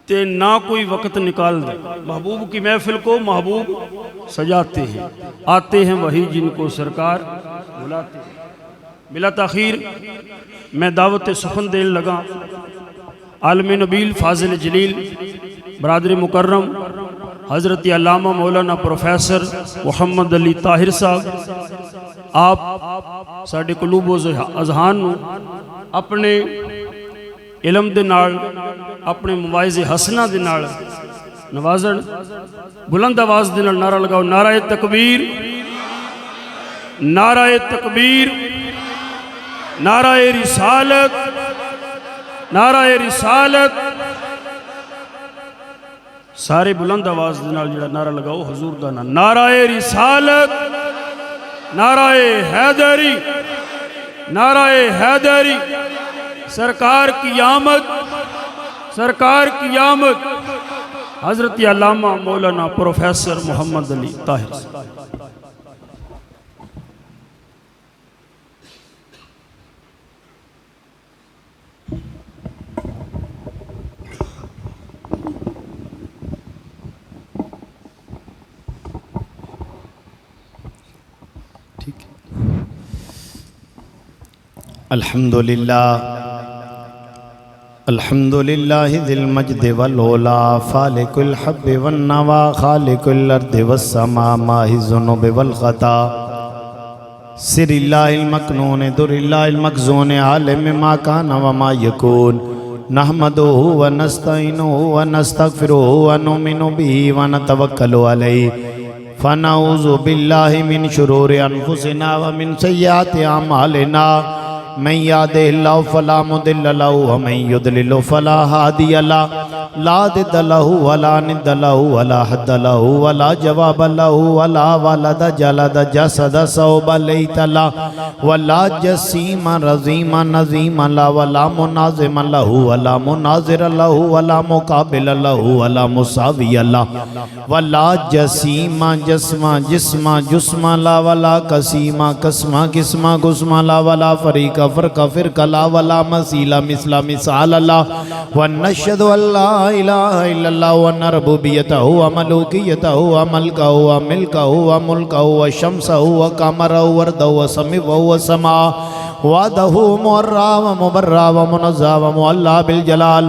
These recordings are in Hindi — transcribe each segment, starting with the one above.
ते ना कोई वक्त निकाल दे। महबूब की महफिल को महबूब सजाते हैं, आते हैं वही जिनको सरकार बुलाते हैं। बिला ताखीर मैं दावत सुखन देने लगा आलम नबील फाजिल जलील बरादर मुकर्रम हज़रत अल्लामा मौलाना प्रोफेसर मुहम्मद अली ताहिर साहब। आप साडे कुलूब अजहान नूं अपने इलम दे नाल अपने मुवाइज़े हसना दे नाल नवाजण। बुलंद आवाज़ दे नाल नारा लगाओ, नाराए तकबीर, नाराए तकबीर, नाराए रिसालत, नाराए रिसालत। सारे बुलंद आवाज़ दे नाल जिहड़ा नारा लगाओ हुजूर दा नाम, नाराए रिसालत, नाराए हैदरी, नाराए हैदरी। सरकार की आमद, सरकार की आमद। हज़रत अल्लामा मौलाना प्रोफेसर मोहम्मद अली ताहिर। अल्हम्दुलिल्लाह अल्हम्दुलिल्लाह दिल मजद वल ओला फालिकुल हब्ब वन नवा खालिकुल अर्द वस्समा माहि ज़ुनूब वल ख़ता सिरिल्लाहिल मकनून दुरिल्लाहिल मखज़ून आलिम मा कान व मा यकून नहमदुहु व नस्तईनुहु व नस्तगफिरुहु व नुमिनु बिही व नतवक्कलु अलैहि फनऊज़ु बिल्लाहि मिन शुरूरि अनफुसिना व मिन सय्यिआति अमालिना मैं यहदिहिल्लाहु फला मुदिल्ल लहु व मैं युद्लिलहु फला हादिय लहु ला दिद्द लहु वला निद्द लहु वला हद्द लहु वला जवाब लहु वला वलद जलद जसद सौब लैत लहु वला जसीम रज़ीम नज़ीम लहु वला मुनाज़िम लहु वला मुनाज़िर लहु वला मुकाबिल लहु वला मुसावी लहु वला जसीम जस्मा जिस्मा जुस्मा ला वला कसीमा कस्मा किस्मा गुस्मा ला वला फरीका फ़िरका फ़िरका ला वला मसीला मिसला मिसाल अल्लाह व नशहदु अल्ला इलाहा इल्लल्लाह व अन्न रुबूबियतहु व मलूकियतहु व मल्कहु व मिल्कहु व मुल्कहु व शम्सहु व क़मरहु व अर्दहु व समीअहु व समा वादहु मुर्रा व मुबर्रा व मुनज़्ज़ह व मुअल्ला बिल जलाल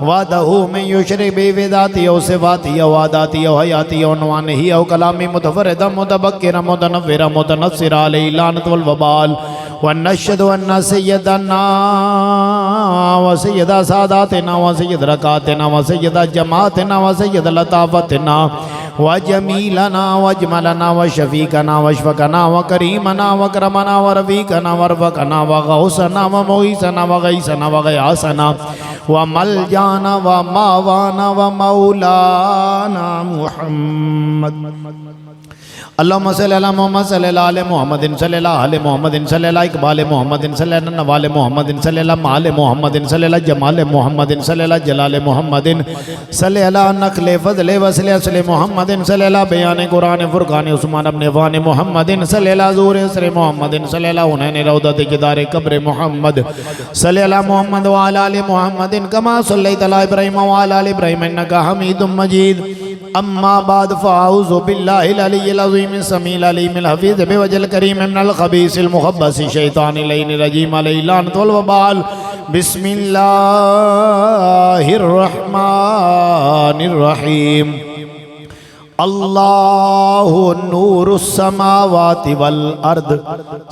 वादहु में युशरि बेविदाती व सिफ़ाती व आदाती व हयाती व नवानिही व कलामी मुतफ़र्रिदा मुतबक्किरा मुतनव्विरा मुतनस्सिरा अलैहि लानत वल वबाल व नशहदु अन्न सय्यदना व सय्यदा सादातना व सय्यद रकातना व सय्यदा जमाअतना व सय्यद लताफ़तना व जमीलना व अजमलना व शफ़ीकना व अशफ़क़ना व करीमना व अकरमना व रफ़ीक़ना व रफ़क़ना व गौसना व मुईसना व गईसना व गयासना व मलजाना व मावाना व मौलाना मुहम्मद। अल्लाहुम्मा सल्लि अला मुहम्मद सल्लल्लाहु अलैहि मुहम्मदिन सल्लल्लाहु अलैहि मुहम्मदिन सल्लल्लाहु इक़बाल मुहम्मदिन सल्लल्लाहु नवाल मुहम्मदिन सल्लल्लाहु माल मुहम्मदिन सल्लल्लाहु जमाल मुहम्मदिन सल्लल्लाहु जलाल मुहम्मदिन सल्लल्लाहु नक़ल फ़ज़ल वसल असल मुहम्मदिन सल्लल्लाहु बयान कुरान फ़ुरक़ान उस्मान इब्न अफ़्फ़ान मुहम्मदिन सल्लल्लाहु ज़ूर असर मुहम्मदिन सल्लल्लाहु हुनैन रौदत जिदार क़ब्र मुहम्मद सल्लल्लाहु मुहम्मद व अला आलि मुहम्मदिन कमा सल्लैत अला इब्राहीम व अला आलि इब्राहीम इन्नका हमीदुम मजीद। अम्मा बाद फ़अऊज़ु बिल्लाहिल अलिय्यिल अज़ीम समील अलीमिल हफ़ीज़ बिवजहिल करीम मिनल ख़बीसिल मुख़ब्बसिश शैतानिल लईनिर रजीम अलैहि लानत वल वबाल। बिस्मिल्लाहिर रहमानिर रहीम। अल्लाहु नूरुस समावाति वल अर्द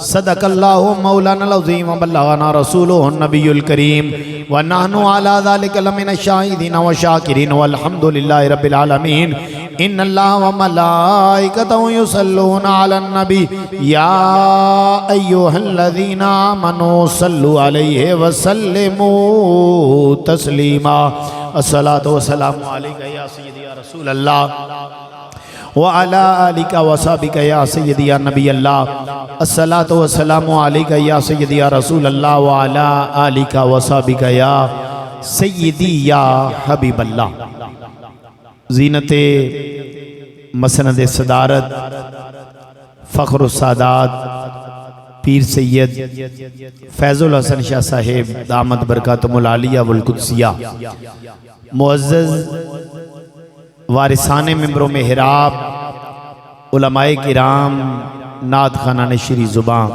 सदक़ल्लाहु मौलाना अज़ीम व बल्लगना रसूलुहु नबियुल करीम व नहनु अला ज़ालिका लमिनश शाहिदीन व शाकिरीन वल्हम्दुलिल्लाहि रब्बिल आलमीन। इन्नल्लाह व मलाइकतहु युसल्लूना अलन नबी या अय्युहल्लज़ीना आमनू सल्लु अलैहि व सल्लिमू तस्लीमा। अस्सलातु वस्सलामु अलैका या सय्यदी या रसूल अल्लाह व अला आलिका व सहाबिका या सय्यदी या नबी अल्लाह। अस्सलातु वस्सलामु अलैका या सय्यदी या रसूल अल्लाह व अला आलिका व सहाबिका या सय्यदी या हबीब अल्लाह। ज़ीनते मसनद सदारत फ़ख्रुस सादात पीर सैयद फैज़ुल हसन शाह साहेब दामद बरकातुहुल आलिया वल कुद्सिया, मुअज़्ज़ज़ वारिसाने मिंबरों में हिराब, उलमाए किराम, नात खाना नशीरी ज़ुबान,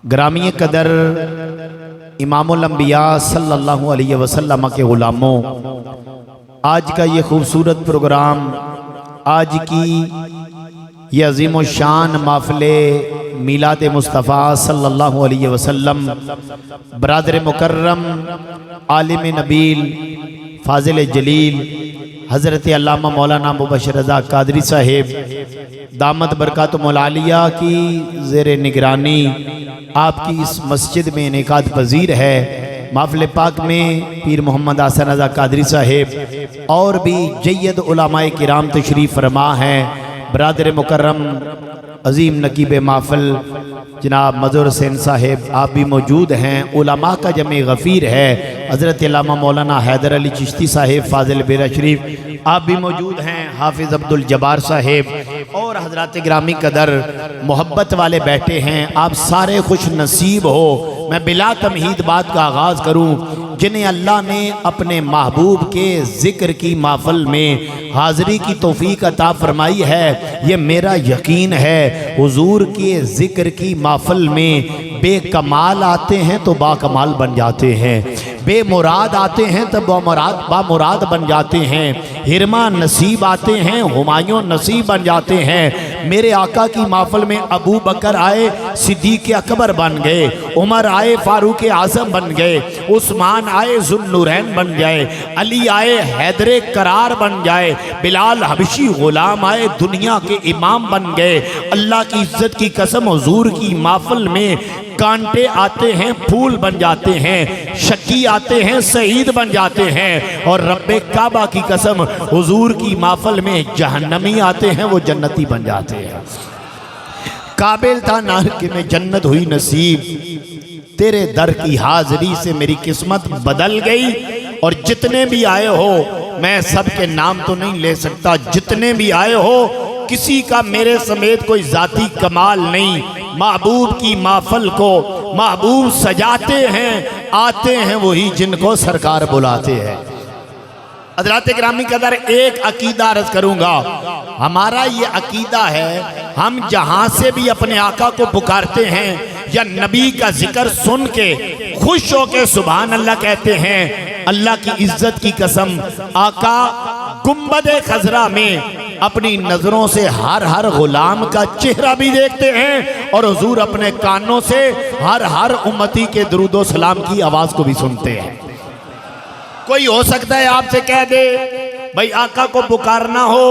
ग्रामीय कदर इमामुल अंबिया सल्लल्लाहु अलैहि वसल्लम के गुलामों, आज का ये खूबसूरत प्रोग्राम, आज की ये अजीम शान माफिले मीलाद मुस्तफ़ा सल्लल्लाहु अलैहि वसल्लम, बरादर मुकर्रम आलिम नबील फाजिल जलील हज़रत अल्लामा मौलाना मुबशर रज़ा कादरी साहेब दामद बरकातुहुल आलिया की ज़ेर निगरानी आपकी इस मस्जिद में इनेकाद पजीर है। महफ़िल पाक में पीर मोहम्मद हसन रज़ा कादरी साहेब और भी जय्यद उलमाए किराम तशरीफ़ फरमा हैं। बरादर मुकर्रम अजीम नकीब महफ़िल जनाब मज़हर हुसैन साहेब आप भी मौजूद हैं। उलमा का जमे गफ़ीर है हज़रत अल्लामा मौलाना हैदर अली चिश्ती साहेब फ़ाज़िल बेरा शरीफ आप भी मौजूद हैं। हाफिज़ अब्दुल जब्बार साहेब और हज़रात ग्रामी कदर मोहब्बत वाले बैठे हैं। आप सारे खुश नसीब हो। मैं बिला तमहीद बात का आगाज़ करूँ, जिन्हें अल्लाह ने अपने महबूब के ज़िक्र की महफ़िल में हाज़री की तौफ़ीक अता फरमाई है। ये मेरा यकीन है हुज़ूर के ज़िक्र की महफ़िल में बेकमाल आते हैं तो बाकमाल बन जाते हैं, बेमुराद आते हैं तो बामुराद बन जाते हैं, हिरमा नसीब आते हैं हुमायूं नसीब बन जाते हैं। मेरे आका की महफ़िल में अबू बकर आए सिद्दीक़ अकबर बन गए, उमर आए फ़ारूक आज़म बन गए, उस्मान आए ज़ुन्नुरैन बन गए, अली आए हैदरे करार बन जाए, बिलाल हबशी ग़ुलाम आए दुनिया के इमाम बन गए। अल्लाह की इज़्ज़त की कसम हुज़ूर की महफ़िल में कांटे आते हैं फूल बन जाते हैं, शकी आते हैं शहीद बन जाते हैं, और रब्बे काबा की कसम हुजूर की महफ़िल में जहन्नमी आते हैं वो जन्नती बन जाते हैं। काबिल था नार के में जन्नत हुई नसीब, तेरे दर की हाज़री से मेरी किस्मत बदल गई। और जितने भी आए हो, मैं सबके नाम तो नहीं ले सकता, जितने भी आए हो किसी का मेरे समेत कोई ज़ाती कमाल नहीं। महबूब की महफ़िल को महबूब सजाते हैं, आते हैं वही जिनको सरकार बुलाते हैं। हज़रात ग्रामी कदर एक अकीदा अर्ज़ करूँगा, हमारा ये अकीदा है, हम जहाँ से भी अपने आका को पुकारते हैं या नबी का जिक्र सुन के खुश होके सुभान अल्लाह कहते हैं, अल्लाह की इज्जत की कसम आका गुंबदे खजरा में अपनी नजरों से हर गुलाम का चेहरा भी देखते हैं और हुजूर अपने कानों से हर उम्मती के दुरूदो सलाम की आवाज को भी सुनते हैं। कोई हो सकता है आपसे कह दे भाई आका को पुकारना हो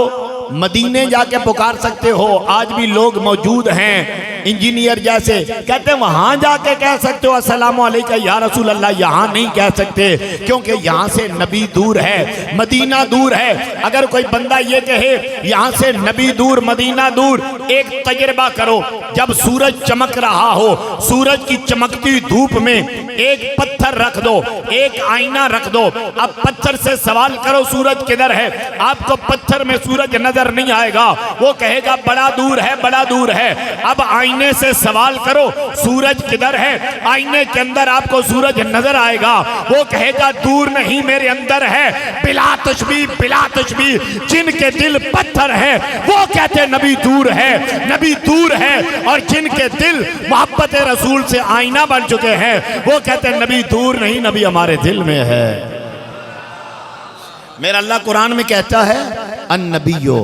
मदीने जाके पुकार सकते हो, आज भी लोग मौजूद हैं इंजीनियर जैसे कहते हैं वहां जाके कह सकते हो अस्सलामु अलैका या रसूल अल्लाह, यहाँ नहीं कह सकते क्योंकि यहाँ से नबी दूर है, मदीना दूर है। अगर कोई बंदा ये कहे यहाँ से नबी दूर मदीना दूर, एक तजर्बा करो, जब सूरज चमक रहा हो, सूरज की चमकती धूप में एक पत्थर रख दो, एक आईना रख दो, अब पत्थर से सवाल करो सूरज किधर है, आपको पत्थर में सूरज नजर नहीं आएगा, वो कहेगा बड़ा दूर है बड़ा दूर है। अब आईने से सवाल करो सूरज किधर है, आईने के अंदर आपको सूरज नजर आएगा, वो कहेगा दूर नहीं मेरे अंदर है। बिला तशबीह जिनके दिल पत्थर है वो कहते नबी दूर है, नबी दूर है, और जिनके दिल मोहब्बत रसूल से आईना बन चुके हैं वो कहते हैं नबी दूर नहीं, नबी हमारे दिल में है। मेरा अल्लाह कुरान में कहता है अन्नबियो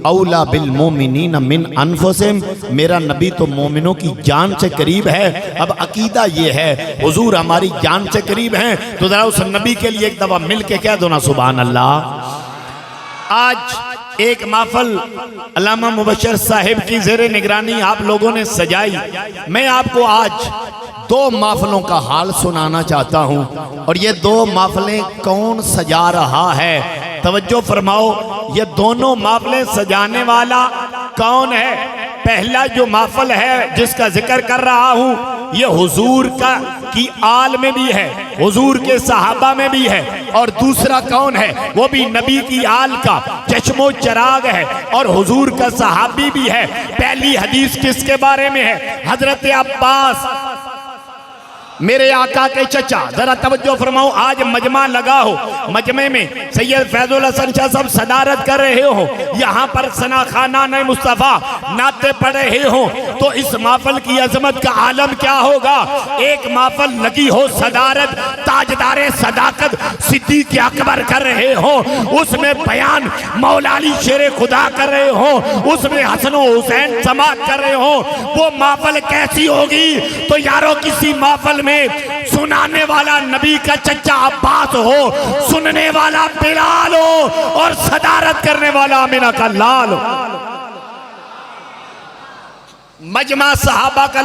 औला बिल मोमिनीन मिन अनफुसिहिम, मेरा नबी तो मोमिनों की जान से करीब है। अब अकीदा ये है हुजूर हमारी जान से करीब हैं, तो जरा उस नबी के लिए एक दफा मिल के कह दो ना सुभान अल्लाह। आज एक महफिल अल्लामा मुबशर साहिब की ज़ेरे निगरानी आप लोगों ने सजाई। मैं आपको आज दो महफिलों का हाल सुनाना चाहता हूँ, और ये दो महफिलें कौन सजा रहा है, तवज्जो फरमाओ। ये दोनों महफिलें सजाने वाला कौन है? पहला जो महफिल है जिसका जिक्र कर रहा हूँ ये हुजूर का की आल में भी है, हुजूर के सहाबा में भी है, और दूसरा कौन है, वो भी नबी की आल का चश्मो चराग है और हुजूर का सहाबी भी है। पहली हदीस किसके बारे में है? हजरत अब्बास, मेरे आका के चचा। जरा तवज्जो फरमाओ, आज मजमा लगा हो, मजमे में सैयद फैजुल हसन शाह साहब सदारत कर रहे हो, यहाँ पर सना खाना ने मुस्तफ़ा नाते पढ़ रहे हो, तो इस माफल की अजमत का आलम क्या होगा। एक माफल लगी हो सदारत, ताजदारे सदाकत सिद्दीक़ अकबर कर रहे हो, उसमें बयान मौला अली शेर खुदा कर रहे हो, उसमें हसन हुसैन समात कर रहे हो, वो माफल कैसी होगी। तो यारो किसी माफल में सुनाने वाला नबी का चचा अब्बास हो, सुनने वाला बिलाल हो और सदारत करने वाला आमिना का लाल हो। मजमा सहाबा का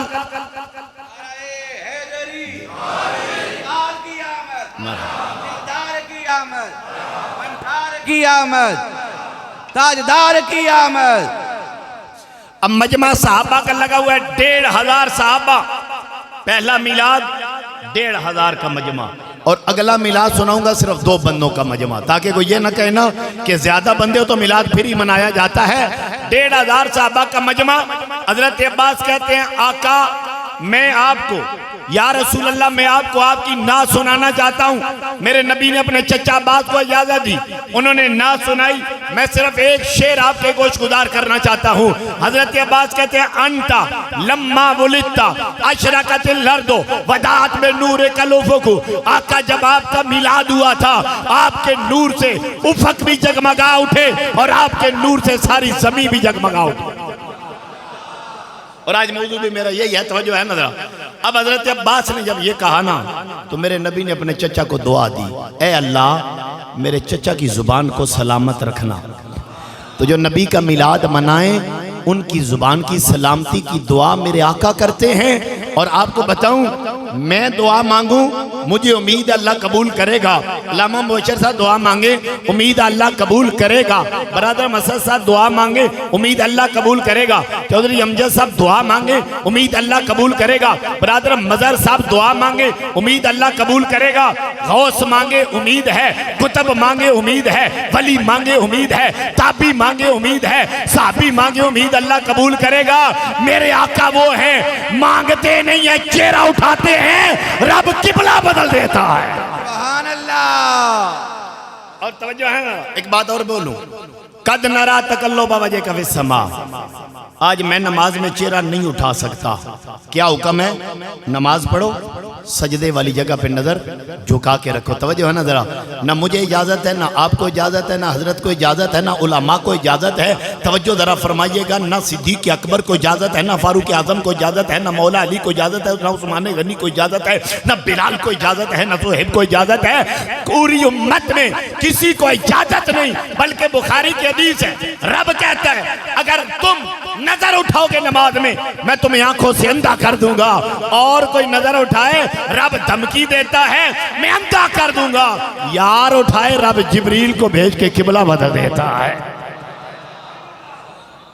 की आमद, ताजदार की आमद। अब मजमा सहाबा का लगा हुआ है 1500 सहाबा, पहला मिलाद 1500 का मजमा, और अगला मिलाद सुनाऊंगा सिर्फ 2 बंदों का मजमा, ताकि कोई ये ना कहना कि ज्यादा बंदे हो तो मिलाद फिर ही मनाया जाता है। 1500 सहाबा का मजमा। हजरत अब्बास कहते हैं, आका मैं आपको, या रसूल अल्लाह, मैं आपको आपकी नात सुनाना चाहता हूँ। मेरे नबी ने अपने चचा अब्बास को इजाजत दी, उन्होंने नात सुनाई, मैं सिर्फ एक शेर आपके गोशगुजार करना चाहता हूँ। हजरत अब्बास कहते हैं, अंता लम्मा वुलिदता अशरकतिल अर्दो वदात में नूर कलुफुकु। आका जब आपका मिलाद हुआ था, आपके नूर से उफक भी जगमगा उठे और आपके नूर से सारी जमीन भी जगमगा उठी। और आज मौजूद भी मेरा यही है, तो जो है ना। अब हजरत अब्बास ने जब ये कहा ना, तो मेरे नबी ने अपने चचा को दुआ दी, ए अल्लाह मेरे चचा की जुबान को सलामत रखना। तो जो नबी का मिलाद मनाएं, उनकी जुबान की सलामती की दुआ मेरे आका करते हैं। और आपको बताऊं, मैं दुआ मांगूं, मुझे उम्मीद अल्लाह कबूल करेगा। अल्लामा मुबशर साहब दुआ मांगे, उम्मीद अल्लाह कबूल करेगा। बरादर मसद साहब दुआ मांगे, उम्मीद अल्लाह कबूल करेगा। चौधरी अमजद साहब दुआ मांगे, उम्मीद अल्लाह कबूल करेगा। बरादर मजर साहब दुआ मांगे, उम्मीद अल्लाह कबूल करेगा। गौस मांगे, उम्मीद है। कुतुब मांगे, उम्मीद है। वली मांगे, उम्मीद है। ताबी मांगे, उम्मीद है। साहबी मांगे, उम्मीद अल्लाह कबूल करेगा। मेरे आका वो हैं, मांगते नहीं है, चेहरा उठाते हैं, रब किबला बदल देता है। सुभान अल्लाह। और तवज्जो है ना, एक बात और बोलूं, कद नरा तकल्लुब वजहिका फिस्समा। आज मैं नमाज में चेहरा नहीं उठा सकता। क्या हुक्म है? नमाज पढ़ो, सजदे वाली जगह पे नजर झुका के रखो। तवज्जो है ना जरा। ना मुझे इजाजत है, ना आपको इजाजत है, ना हजरत को इजाजत है, ना उलमा को इजाजत है। तवज्जो जरा फरमाइएगा। ना सिद्दीक़ अकबर को इजाजत है, ना फारूक आजम को इजाजत है, ना मौला अली को इजाजत है, ना उस्मान गनी को इजाजत है, ना बिलाल को इजाजत है, ना सुहेब को इजाजत है। पूरी उम्मत में किसी को इजाजत नहीं, बल्कि बुखारी की हदीस है, रब कहता है अगर तुम नजर उठाओगे नमाज में, मैं तुम्हें आंखों से अंधा कर दूंगा। और कोई नजर उठाए, रब धमकी देता है, मैं अंधा कर दूंगा। यार उठाए, रब जिब्रील को भेज के किबला बदल देता है।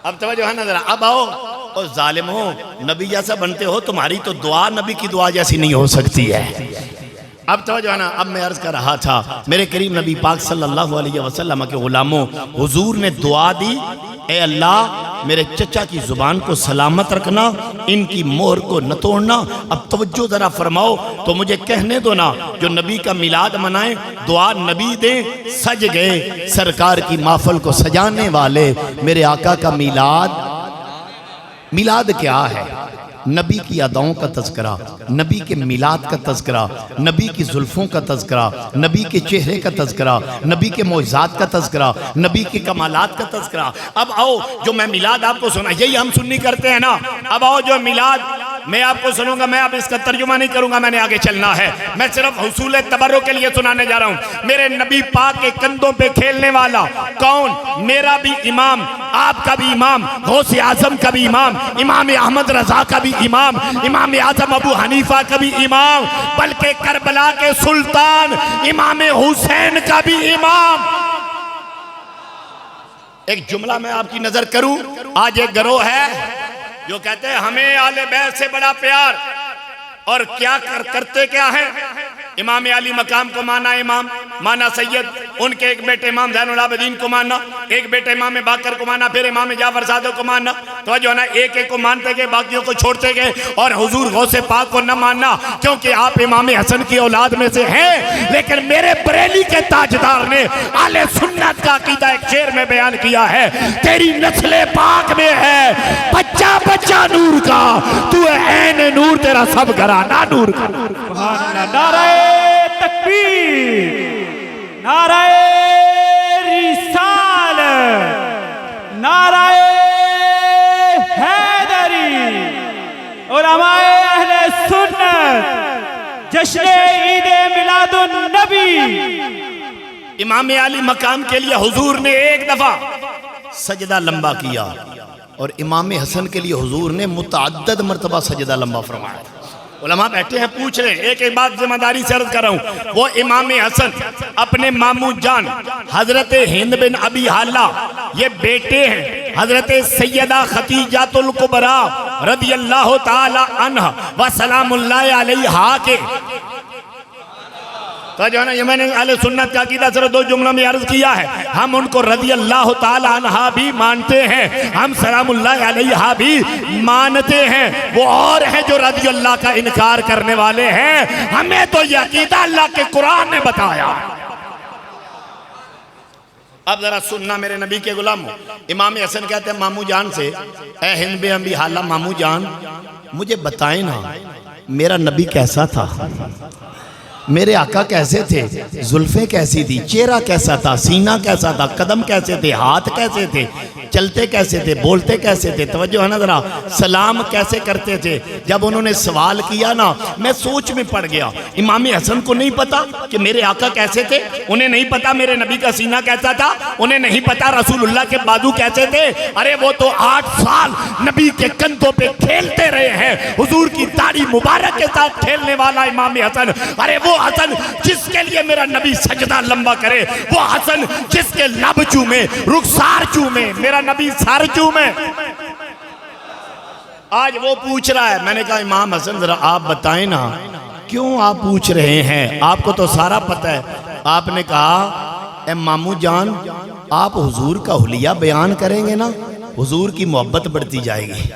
अब तवज्जो है ना जरा। अब आओ, और जालिम हो, नबी जैसा बनते हो, तुम्हारी तो दुआ नबी की दुआ जैसी नहीं हो सकती है। अब तो जो है ना, अब मैं अर्ज कर रहा था, मेरे करीम नबी पाक सल्लल्लाहु अलैहि वसल्लम के गुलामों, हुजूर ने दुआ दी, ए अल्लाह मेरे चचा की जुबान को सलामत रखना, इनकी मोहर को न तोड़ना। अब तवज्जो जरा फरमाओ, तो मुझे कहने दो ना, जो नबी का मिलाद मनाए, दुआ नबी दे, सज गए सरकार की महफिल को सजाने वाले मेरे आका का मिलाद। मिलाद क्या है? नबी की अदाओं का तज़किरा, नबी के मिलाद का तज़किरा, नबी की जुल्फ़ों का तज़किरा, नबी के चेहरे का तज़किरा, नबी के मौज़ात का तज़किरा, नबी के कमालात का तज़किरा। अब आओ, जो मैं मिलाद आपको सुना, यही हम सुन्नी करते हैं ना। अब आओ, जो मिलाद मैं आपको सुनूंगा, मैं अब इसका तर्जुमा नहीं करूंगा, मैंने आगे चलना है। मैं सिर्फ हुसूल तबर्रुक के लिए सुनाने जा रहा हूं। मेरे नबी पाक के कंधों पे खेलने वाला कौन? मेरा भी इमाम, आपका भी इमाम, गौसे आजम का भी इमाम, इमाम अहमद रजा का भी इमाम, इमाम आजम अबू हनीफा का भी इमाम, बल्कि करबला के सुल्तान इमाम हुसैन का भी इमाम। एक जुमला मैं आपकी नजर करूं। आज एक गिरोह है जो कहते हैं हमें आले बैत से बड़ा प्यार, और क्या करते क्या है? इमाम अली मकाम को माना इमाम, माना सैयद, उनके एक बेटे इमाम ज़ैनुल आबिदीन को मानना, एक बेटे इमाम बाकर को माना, फिर इमाम जाफर सादिक को मानना। तो जो है ना एक एक को मानते गए, बाकियों को छोड़ते गए, और हुजूर गौसे पाक को न मानना, क्योंकि आप इमाम हसन की औलाद में से हैं। लेकिन मेरे बरेली के ताजदार ने आले सुन्नत का अकीदा एक शेर में बयान किया है, तेरी नस्ले पाक में है बच्चा बच्चा नूर का, तू ऐन नूर, तेरा सब घराना नूर का। नाराए तकबीर, नाराए रिसालत, नाराए हैदरी, उलमाए अहले सुन्नत, जश्न ईद मिलादुन नबी। इमाम अली मकाम के लिए हुजूर ने एक दफा सजदा लंबा किया, और इमाम हसन के लिए हुजूर ने मुतअद्दिद मर्तबा सजदा लंबा फरमाया। उलमा बैठे हैं, पूछ रहे हैं, एक एक बात जिम्मेदारी से अर्ज कर रहा हूं। वो इमाम हसन अपने मामू जान हजरत हिंद बिन अबी हाला, ये बेटे हैं हजरत सैयदा खतीजातुल कुबरा रदियल्लाहु ताला अन्हा व सलामुल्लाह अलैहा के। तो जो है ना, ये मैंने अहले सुन्नत का अकीदा सिर्फ 2 जुमलों में अर्ज किया है। हम उनको रज़ियल्लाहु ताला अन्हा भी मानते हैं, हम सलामुल्लाह अलैहा भी मानते हैं। वो और है जो रज़ियल्लाह का इनकार करने वाले हैं। हमें तो ये अकीदा अल्लाह के कुरान ने बताया। अब जरा सुनना मेरे नबी के गुलाम। इमाम हसन कहते हैं मामू जान से, ए हिंद बिन अबी हाला, मामू जान मुझे बताएं ना मेरा नबी कैसा था, मेरे आका कैसे थे, जुल्फें कैसी थी, चेहरा कैसा था, सीना कैसा था, कदम कैसे थे, हाथ कैसे थे, चलते कैसे थे, बोलते कैसे थे, तवज्जो है ना जरा, सलाम कैसे करते थे। जब उन्होंने सवाल किया ना, मैं सोच में पड़ गया। इमाम हसन को नहीं पता कि मेरे आका कैसे थे, उन्हें नहीं पता मेरे नबी का सीना कैसा था, उन्हें नहीं पता रसूलुल्लाह के बाजू कैसे थे। अरे वो तो 8 साल नबी के कंधों पे खेलते रहे हैं, हुजूर की दाढ़ी मुबारक के साथ खेलने वाला इमाम हसन। अरे वो हसन जिसके लिए मेरा नबी सजदा लंबा करे, वो हसन जिसके लब चूमे, रुखसार चूमे, मेरा नबी सर चूमे। आज वो पूछ रहा है। मैंने कहा इमाम हसन जरा आप बताएं ना क्यों आप पूछ रहे हैं, आपको तो सारा पता है। आपने कहा ए मामू जान, आप हुजूर का हुलिया बयान करेंगे ना, हुजूर की मोहब्बत बढ़ती जाएगी।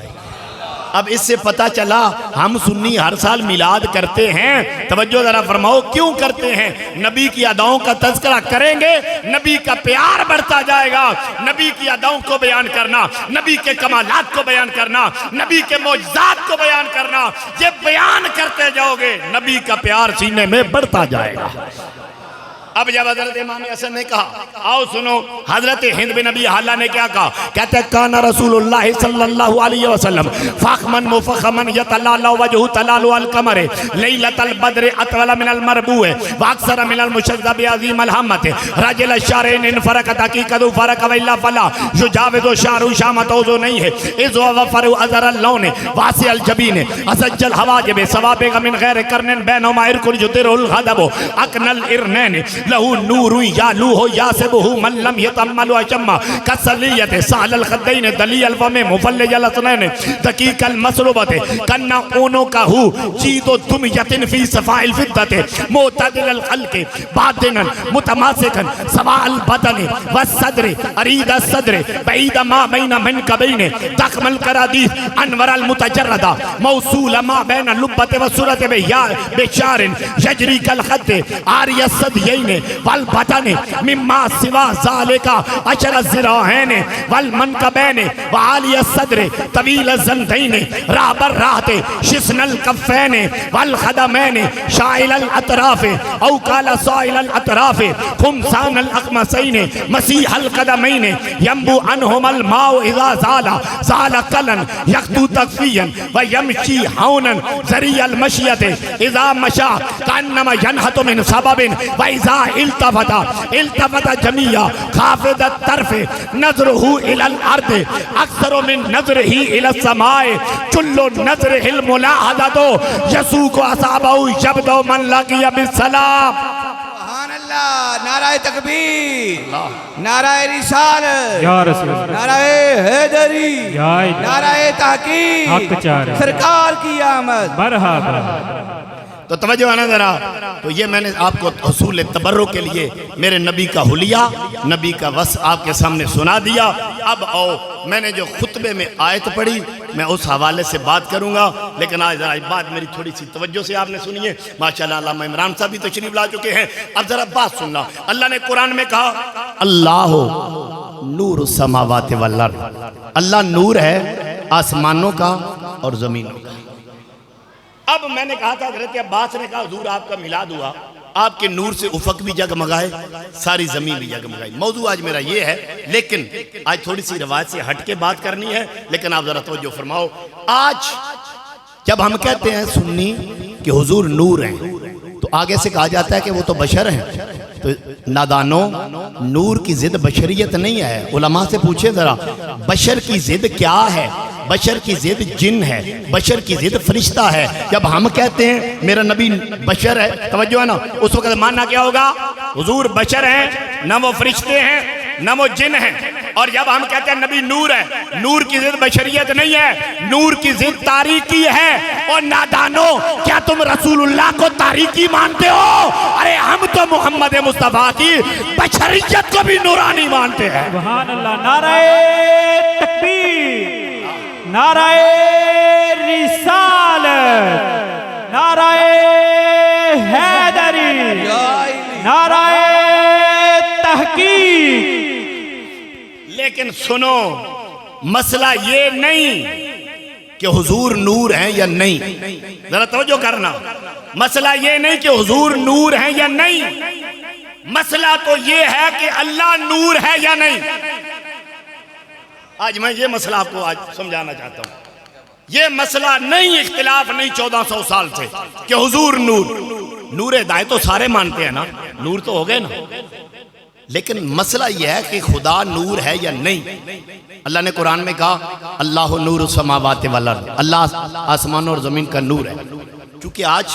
अब इससे पता चला हम सुन्नी हर साल मिलाद करते हैं। तवज्जो जरा फरमाओ, क्यों करते हैं? नबी की अदाओं का तज़किरा करेंगे, नबी का प्यार बढ़ता जाएगा। नबी की अदाओं को बयान करना, नबी के कमालात को बयान करना, नबी के मौजज़ात को बयान करना, ये बयान करते जाओगे, नबी का प्यार सीने में बढ़ता जाएगा। अब जब हजरत इमाम हसन ने कहा, आओ सुनो, हजरत हिंद बिन अबी हाला ने क्या कहा? कहते काना रसूलुल्लाह सल्लल्लाहु अलैहि वसल्लम फखमन मुफखमन यतलाला वजहु तलालु अल कमर लैलतल बद्र अतवला मिनल मरबूए व अक्सर मिनल मुशज्जब अजीम अल हमत रजल शरइन इन फरकत हकीकतु फरक वइला फला युजाविदु शारु शामतोजो नहीं है इज वफरु अजर अल लौन वासी अल जबीन असजल हवाजिब सवाबे मिन गैर करनन बैनुमा इरकुल जुतिरुल गदब अकनल इरनैन लहू नूरु यालू हो यासिबहु मन लम यतमलु अशम्मा कसलियत सालल खदैन दलियल फम मुफल्लजल असनैन दकीकल मसरुबत कन्ना ओनो काहू चीदो तुम यतिन फी सफाइल फिद्दत मुतदिल खल्क बातिनन मुतमासिकन सवाल बदन व सद्र अरीद सद्र बैद मा बैन मन कबैन तकमल करादी अनवर अल मुतजरदा मौसूल मा बैन लुब्बत व सूरत बिया बेशारिन यजरी कल खत आरिय सदयैन वल बदन मिम्मा सिवा ज़ालिका अशर ज़िराहैन वल मनकबैन व आलिय सद्र तवील ज़ंदैन राबर राहते शिस्नल कफ़ैन वल खदमैन शाइल अल अतराफ औ काला साइल अल अतराफ खुमसान अल अक़मसैन मसीह अल कदमैन यम्बु अनहुमल माउ इज़ा ज़ाला ज़ाला कलन यक्तु तकफ़ियन व यमशी हौनन ज़री अल मशियत इज़ा मशा कन्नमा यनहतु मिन सबबिन व इज़ा इल्तफता इल्तफता जमिया खाफिद तरफ नज़रुहु इलल अर्द अक्सर मिन नज़रिही इलस समाए चुल्लो नज़रिहिल मुलाहदतो यसूकु असाबहु शब्दो मन लकिया बिस्सलाम। सुभान अल्लाह, नाराए तकबीर, नाराए रिसालत, या रसूल, नाराए हैदरी, या नाराए तहकीक, हक चार, सरकार की आमद। मरहबा। तो तवज्जो है ना जरा। तो ये मैंने आपको हसूल तबर्रो के लिए मेरे नबी का हुलिया, नबी का वस आपके सामने सुना दिया। अब आओ, मैंने जो खुतबे में आयत पढ़ी मैं उस हवाले से बात करूंगा, लेकिन आज जरा बात मेरी थोड़ी सी तवज्जो से आपने सुनिए। माशाअल्लाह अल्लामा इमरान साहब भी तशरीफ ला चुके हैं। अब जरा बात सुनना। अल्लाह ने कुरान में कहा अल्लाह नूर समावात वल अर्द, अल्लाह नूर है आसमानों का और जमीनों का। अब मैंने कहा था हज़रत अब्बास ने कहा हुजूर आपका मिलाद हुआ, आपके नूर से उफक भी जगमगाए, सारी जमीन भी जगमगाई। मौजू आज मेरा ये है, लेकिन आज थोड़ी सी रवायत से हट के बात करनी है, लेकिन आप जरा तवज्जो फरमाओ। आज जब हम कहते हैं सुन्नी कि हुजूर नूर हैं, तो आगे से कहा जाता है कि वो तो बशर हैं। तो नादानो, नूर की जिद बशरियत नहीं है। उलमा से पूछे जरा, बशर की जिद क्या है? बशर की जिद जिन है, बशर की जिद फरिश्ता है। जब हम कहते हैं मेरा नबी बशर है, तवज्जो है ना, उस वक्त मानना क्या होगा? हुजूर बशर हैं, न वो फरिश्ते हैं न वो जिन हैं। और जब हम कहते हैं नबी नूर है, नूर की जिद बशरियत नहीं है, नूर की जिद तारीकी है। और नादानो, क्या तुम रसूलुल्लाह को तारीकी मानते हो? अरे हम तो मोहम्मद मुस्तफा की बशरियत को भी नूरानी मानते हैं। सुभान अल्लाह। नाराए तकबीर, नाराए रिसालत, नाराए हैदरी, नाराए तहकीक। लेकिन सुनो, मसला ये नहीं कि हुजूर नूर हैं या नहीं, जरा तवज्जो करना। मसला ये नहीं कि हुजूर नूर हैं या नहीं, मसला तो ये है कि अल्लाह नूर है या नहीं। आज मैं ये मसला आपको आज समझाना चाहता हूं। ये मसला नहीं, इख्तिलाफ नहीं 1400 साल से कि हुजूर नूर हिदायत तो सारे मानते हैं ना, नूर तो हो गए ना। लेकिन मसला यह है कि खुदा नूर है या नहीं। अल्लाह ने कुरान में कहा अल्लाह नूर समावात वल अर्द, अल्लाह आसमानों और जमीन का नूर है। क्योंकि आज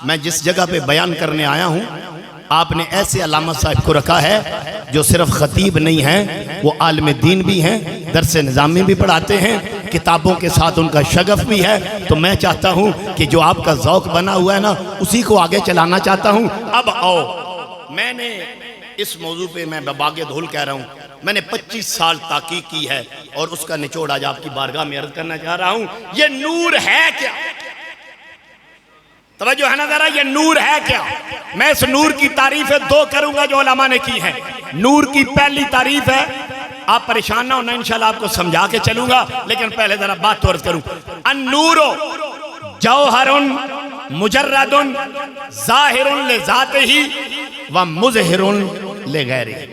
मैं जिस जगह पे बयान करने आया हूं, आपने ऐसे अल्लामा साहब को रखा है जो सिर्फ खतीब नहीं है, वो आलिम दीन भी हैं, दरस निज़ामी भी पढ़ाते हैं, किताबों के साथ उनका शगफ भी है। तो मैं चाहता हूं कि जो आपका ज़ौक़ बना हुआ है ना, उसी को आगे चलाना चाहता हूं। अब आओ, मैंने इस मौजू पे मैं बागे धूल कह रहा हूँ, मैंने 25 साल ताकीक की है और उसका निचोड़ आज आपकी बारगाह में अर्ज करना चाह रहा हूँ। ये नूर है क्या? तवज्जो है ना जरा, ये नूर है क्या? मैं इस नूर की तारीफें दो करूंगा जो उलमा ने की है। नूर की पहली तारीफ है, आप परेशान ना होना, इंशाल्लाह आपको समझा के चलूंगा, लेकिन पहले जरा बात तो अर्ज करूं। अन्नूरो जौहरुन मुजर्रदुन ज़ाहिरुन लिज़ातिही व मुज़हिरुन लिग़ैरिही।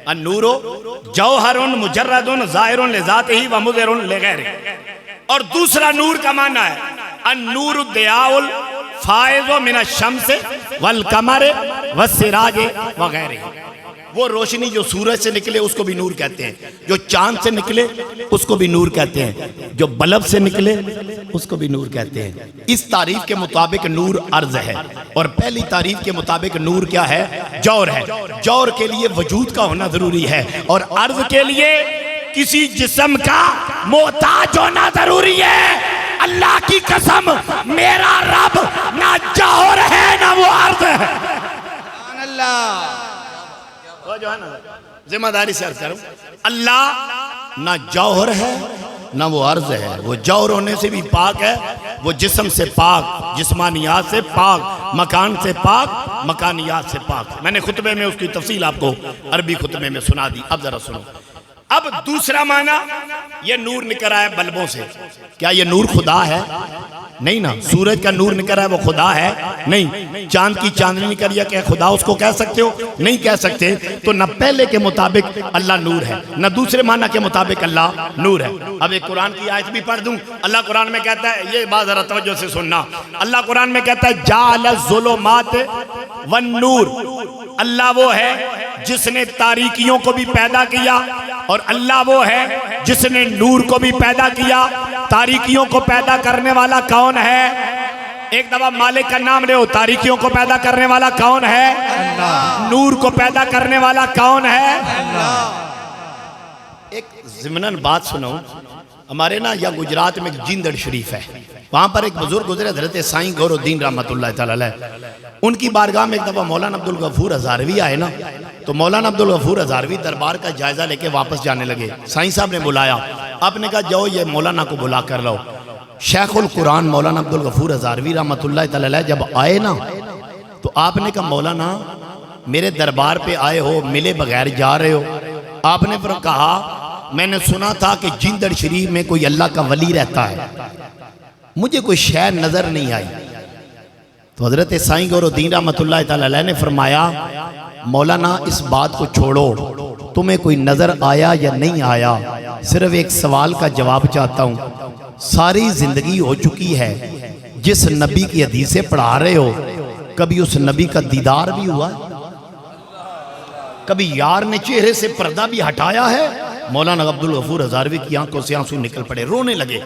अन्नूरो जौहरुन मुजर्रदुन ज़ाहिरुन लिज़ातिही व मुज़हिरुन लिग़ैरिही। और दूसरा नूर का माना है अन्नूरु दियाउल फाइज़ु मिन शम्स वल कमर व सिराज वगैरह। वो रोशनी जो सूरज से निकले उसको भी नूर कहते हैं, जो चांद से निकले उसको भी नूर कहते हैं, जो बल्ब से निकले उसको भी नूर कहते हैं। इस तारीफ के मुताबिक नूर अर्ज है। और पहली तारीफ के मुताबिक नूर क्या है? जौर है। जौर के लिए वजूद का होना जरूरी है, और अर्ज के लिए किसी जिस्म का मोहताज होना जरूरी है। अल्लाह की कसम, मेरा रब ना जौहर है ना वो अर्ज है। वो जो है ना, जिम्मेदारी से अर्ज करूं, अल्लाह ना जौहर है ना वो अर्ज है। वो जौहर होने से भी पाक है, वो जिस्म से पाक, जिस्मानियात से पाक, मकान से पाक, मकानियात से पाक। मैंने खुतबे में उसकी तफसील आपको अरबी खुतबे में सुना दी। अब जरा सुनो। अब दूसरा माना, ये नूर निकल रहा है बल्बों से। क्या ये नूर खुदा है? नहीं ना। सूरज का नूर निकल रहा है, वो खुदा है? नहीं। चांद की चांदनी निकल रही है, क्या खुदा उसको कह सकते हो? नहीं कह सकते। तो न पहले के मुताबिक अल्लाह नूर है, न दूसरे माना के मुताबिक अल्लाह नूर है। अब एक कुरान की आयत भी पढ़ दूं। अल्लाह कुरान में कहता है, ये बात जरा तवज्जो से सुनना। अल्लाह कुरान में कहता है जाअल ज़ुलुमात वन नूर। अल्लाह वो है जिसने तारीकियों को भी पैदा किया, और अल्लाह वो है जिसने नूर को भी पैदा किया। तारीकियों को पैदा करने वाला कौन है? एक दफा मालिक का नाम ले। तारीकियों को पैदा करने वाला कौन है? अल्लाह। नूर को पैदा करने वाला कौन है? अल्लाह। एक ज़िमनन बात सुनाऊं, हमारे ना या गुजरात में जिंदड़ शरीफ है, वहाँ पर एक बुजुर्ग गुजरे हजरत साईं गौरुद्दीन रहमतुल्लाह तआला अलैह। उनकी बारगाह में एक दफ़ा मौलाना अब्दुल गफूर हज़ारवी आए ना, तो मौलाना अब्दुल गफूर हज़ारवी दरबार का जायज़ा लेके वापस जाने लगे। साईं साहब ने बुलाया, आपने कहा जाओ ये मौलाना को बुला कर लो। शेखुल कुरान मौलाना अब्दुल गफूर हज़ारवी रहमतुल्लाह तआला अलैह जब आए ना, तो आपने कहा मौलाना मेरे दरबार पे आए हो, मिले बगैर जा रहे हो। आपने फिर कहा मैंने सुना था कि जिंदड़ शरीफ में कोई अल्लाह का वली रहता है, मुझे कोई शय नजर नहीं आई। तो हजरत साईं गौरुद्दीन रहमतुल्लाह तआला अलैह ने फरमाया मौलाना इस बात को छोड़ो, तुम्हें कोई नजर आया या नहीं आया, सिर्फ एक सवाल का जवाब चाहता हूँ। सारी जिंदगी हो चुकी है, जिस नबी की हदीसें पढ़ा रहे हो कभी उस नबी का दीदार भी हुआ? कभी यार ने चेहरे से पर्दा भी हटाया है? मौलाना अब्दुल गफूर हज़ारवी की आंखों से आंसू निकल पड़े, रोने लगे।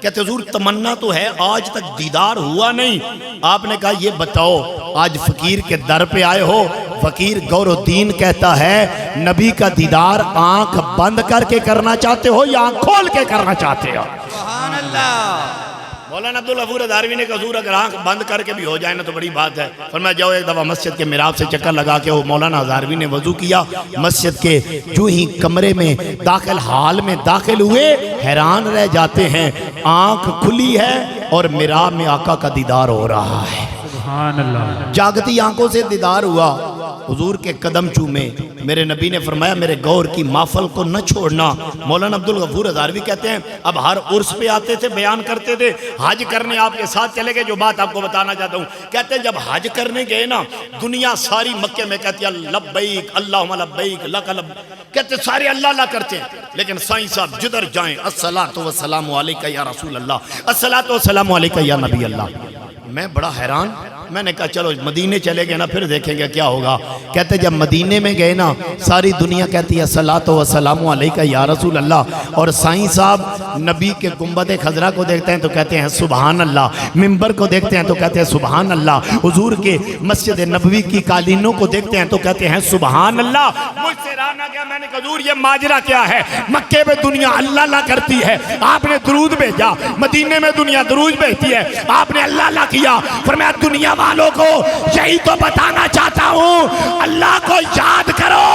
कहते हुजूर तमन्ना तो है, आज तक दीदार हुआ नहीं। आपने कहा ये बताओ, आज फकीर के दर पे आए हो, फकीर गौरुद्दीन कहता है नबी का दीदार आंख बंद करके करना चाहते हो या आंख खोल के करना चाहते हो? सुभान अल्लाह। मौलाना अब्दुल गफूर हज़ारवी ने कहा अगर आंख बंद करके भी हो जाए ना तो बड़ी बात है। फरमाया जाओ एक दफ़ा मस्जिद के मिराब से चक्कर लगा के। वो मौलाना हज़ारवी ने वजू किया, मस्जिद के जो ही कमरे में दाखिल हाल में दाखिल हुए, हैरान रह जाते हैं, आंख खुली है और मिराब में आका का दीदार हो रहा है। सुभान अल्लाह। जागती आंखों से दीदार हुआ, हुजूर के कदम चूमे। मेरे नबी ने फरमाया मेरे गौर की माफल को न छोड़ना। मौलाना अब्दुल गफूर हज़ारवी कहते हैं अब हर उर्स पे आते थे, बयान करते थे। हज करने आपके साथ चले गए, जो बात आपको बताना चाहता हूँ। कहते हैं जब हज करने गए ना, दुनिया सारी मक्के में कहती है लब्बैक अल्लाहुम्मा लब्बैक लक लब्बैक, कहते सारे अल्लाह अल्लाह करते हैं। लेकिन साईं साहब जिधर जाएं अस्सलातु वस्सलामु अलैका या रसूल अल्लाह, अस्सलातु वस्सलामु अलैका या नबी अल्लाह। मैं बड़ा हैरान, मैंने कहा चलो मदीने चले गए ना, फिर देखेंगे क्या होगा। कहते जब मदीने में गए ना, सारी दुनिया कहती है सलातो व सलामु अलैका या रसूल अल्लाह। और साईं साहब नबी के गुंबद खजरा को देखते हैं तो कहते हैं सुबहान अल्लाह, मिंबर को देखते हैं तो कहते हैं सुबहान अल्लाह, हुजूर के मस्जिद नबवी की कालीनों को देखते हैं तो कहते हैं सुबहान अल्लाह। मुझसे रहा ना गया, मैंने कहा हुजूर ये माजरा क्या है? मक्के में दुनिया अल्लाह अल्लाह करती है, आपने दुरूद भेजा, मदीने में दुनिया दुरूद भेजती है, आपने अल्लाह अल्लाह किया। फरमाया दुनिया वालों को यही तो बताना चाहता हूँ, अल्लाह को याद करो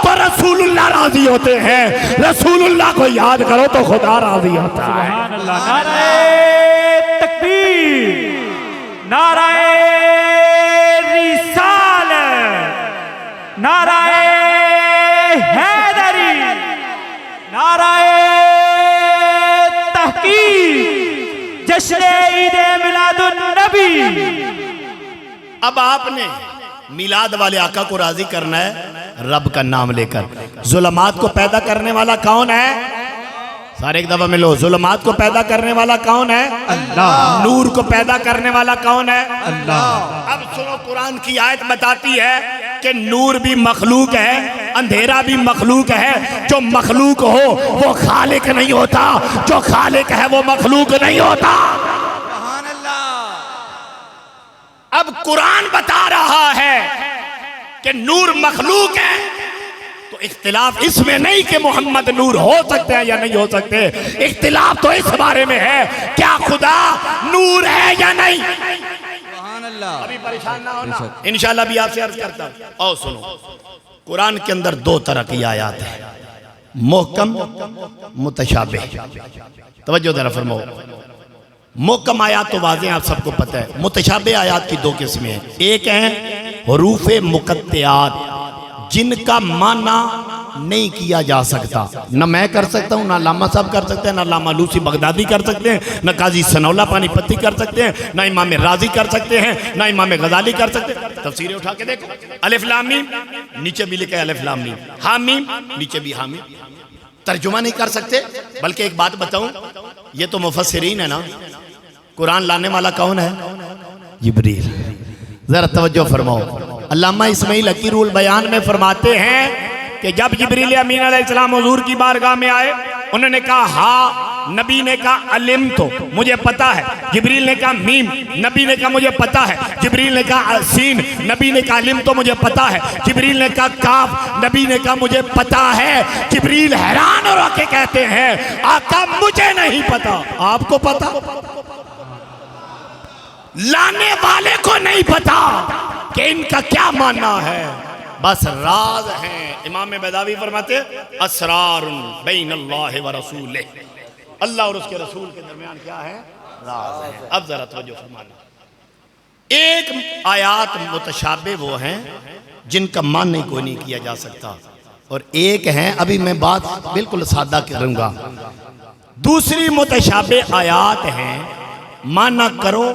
तो रसूलुल्लाह राजी होते हैं, रसूलुल्लाह को याद karo to khuda राजी होता है। सुभान अल्लाह। नाराए तकबीर, नाराए रिसालत, नाराए हैदरी, नाराए तहकीक, जश्न ईद मिलादुन नबी। अब आपने मिलाद वाले आका को राजी करना है रब का नाम लेकर। जुल्मात को पैदा करने वाला कौन है? सारे एक दफा मिलो, जुल्मात को पैदा करने वाला कौन है? अल्लाह। नूर को पैदा करने वाला कौन है? अल्लाह। अब सुनो, कुरान की आयत बताती है कि नूर भी मखलूक है, अंधेरा भी मखलूक है। जो मखलूक हो वो खालिक नहीं होता, जो खालिक है वो मखलूक नहीं होता। अब कुरान बता रहा है कि नूर मखलूक है, तो इख्तिलाफ इसमें नहीं कि मोहम्मद नूर हो सकते हैं या नहीं हो सकते, इख्तिलाफ तो इस बारे में है क्या खुदा नूर है या नहीं। अभी परेशान ना होना, इंशाल्लाह भी आपसे अर्ज करता हूं। और सुनो, कुरान के अंदर दो तरह की आयत है, मुहकम मुतशाबिह। तवज्जो जरा फरमाओ। मुहकम आयात तो वाज़े आप सबको पता है, मुतशाबिह आयात की दो किस्में हैं। एक है हुरूफे मुकत्तियात, जिनका माना नहीं किया जा सकता, न मैं कर सकता हूँ, ना लामा साहब कर सकते हैं, ना लामा लूसी बगदादी कर सकते हैं, न काजी सनौला पानीपत्ती कर सकते हैं, ना इमाम राजी कर सकते हैं, ना इमाम गजाली कर सकते हैं। तफसीरें उठा के देखो, अलिफ लाम मीम, नीचे भी लिखा है अलिफ लाम मीम, हा मीम, नीचे भी हा मीम। तर्जुमा नहीं कर सकते। बल्कि एक बात बताऊं, ये तो मुफस्सिरीन है ना, कुरान लाने वाला कौन है? जिब्रील। जरा तवज्जो फरमाओ। अल्लामा इस्माइल हकीरुल बयान में फरमाते हैं कि जब जिब्रील अमीन अलैहिस्सलाम हुजूर की बारगाह में आए, उन्होंने कहा हा नबी ने कहा अलिम तो मुझे पता है। जिब्रील ने कहा मीम, नबी ने कहा मुझे पता है। जिब्रील ने कहा सीन, नबी ने कहा अलिम तो मुझे पता है। जिब्रील ने कहा काफ, नबी ने कहा मुझे पता है। जिब्रील हैरान हो के कहते हैं आका मुझे नहीं पता, आपको पता? लाने वाले को नहीं पता कि इनका क्या मानना है, बस राज है। इमाम बैदावी फरमाते असरारुन बैन अल्लाह व रसूले, अल्लाह और उसके रसूल के दरमियान क्या है? राज है। अब जरा तवज्जो फरमाना, एक आयात मुतशाबे वो हैं जिनका मानने कोई नहीं किया जा सकता, और एक है, अभी मैं बात बिल्कुल सादा करूंगा, दूसरी मुतशाबे आयात हैं माना करो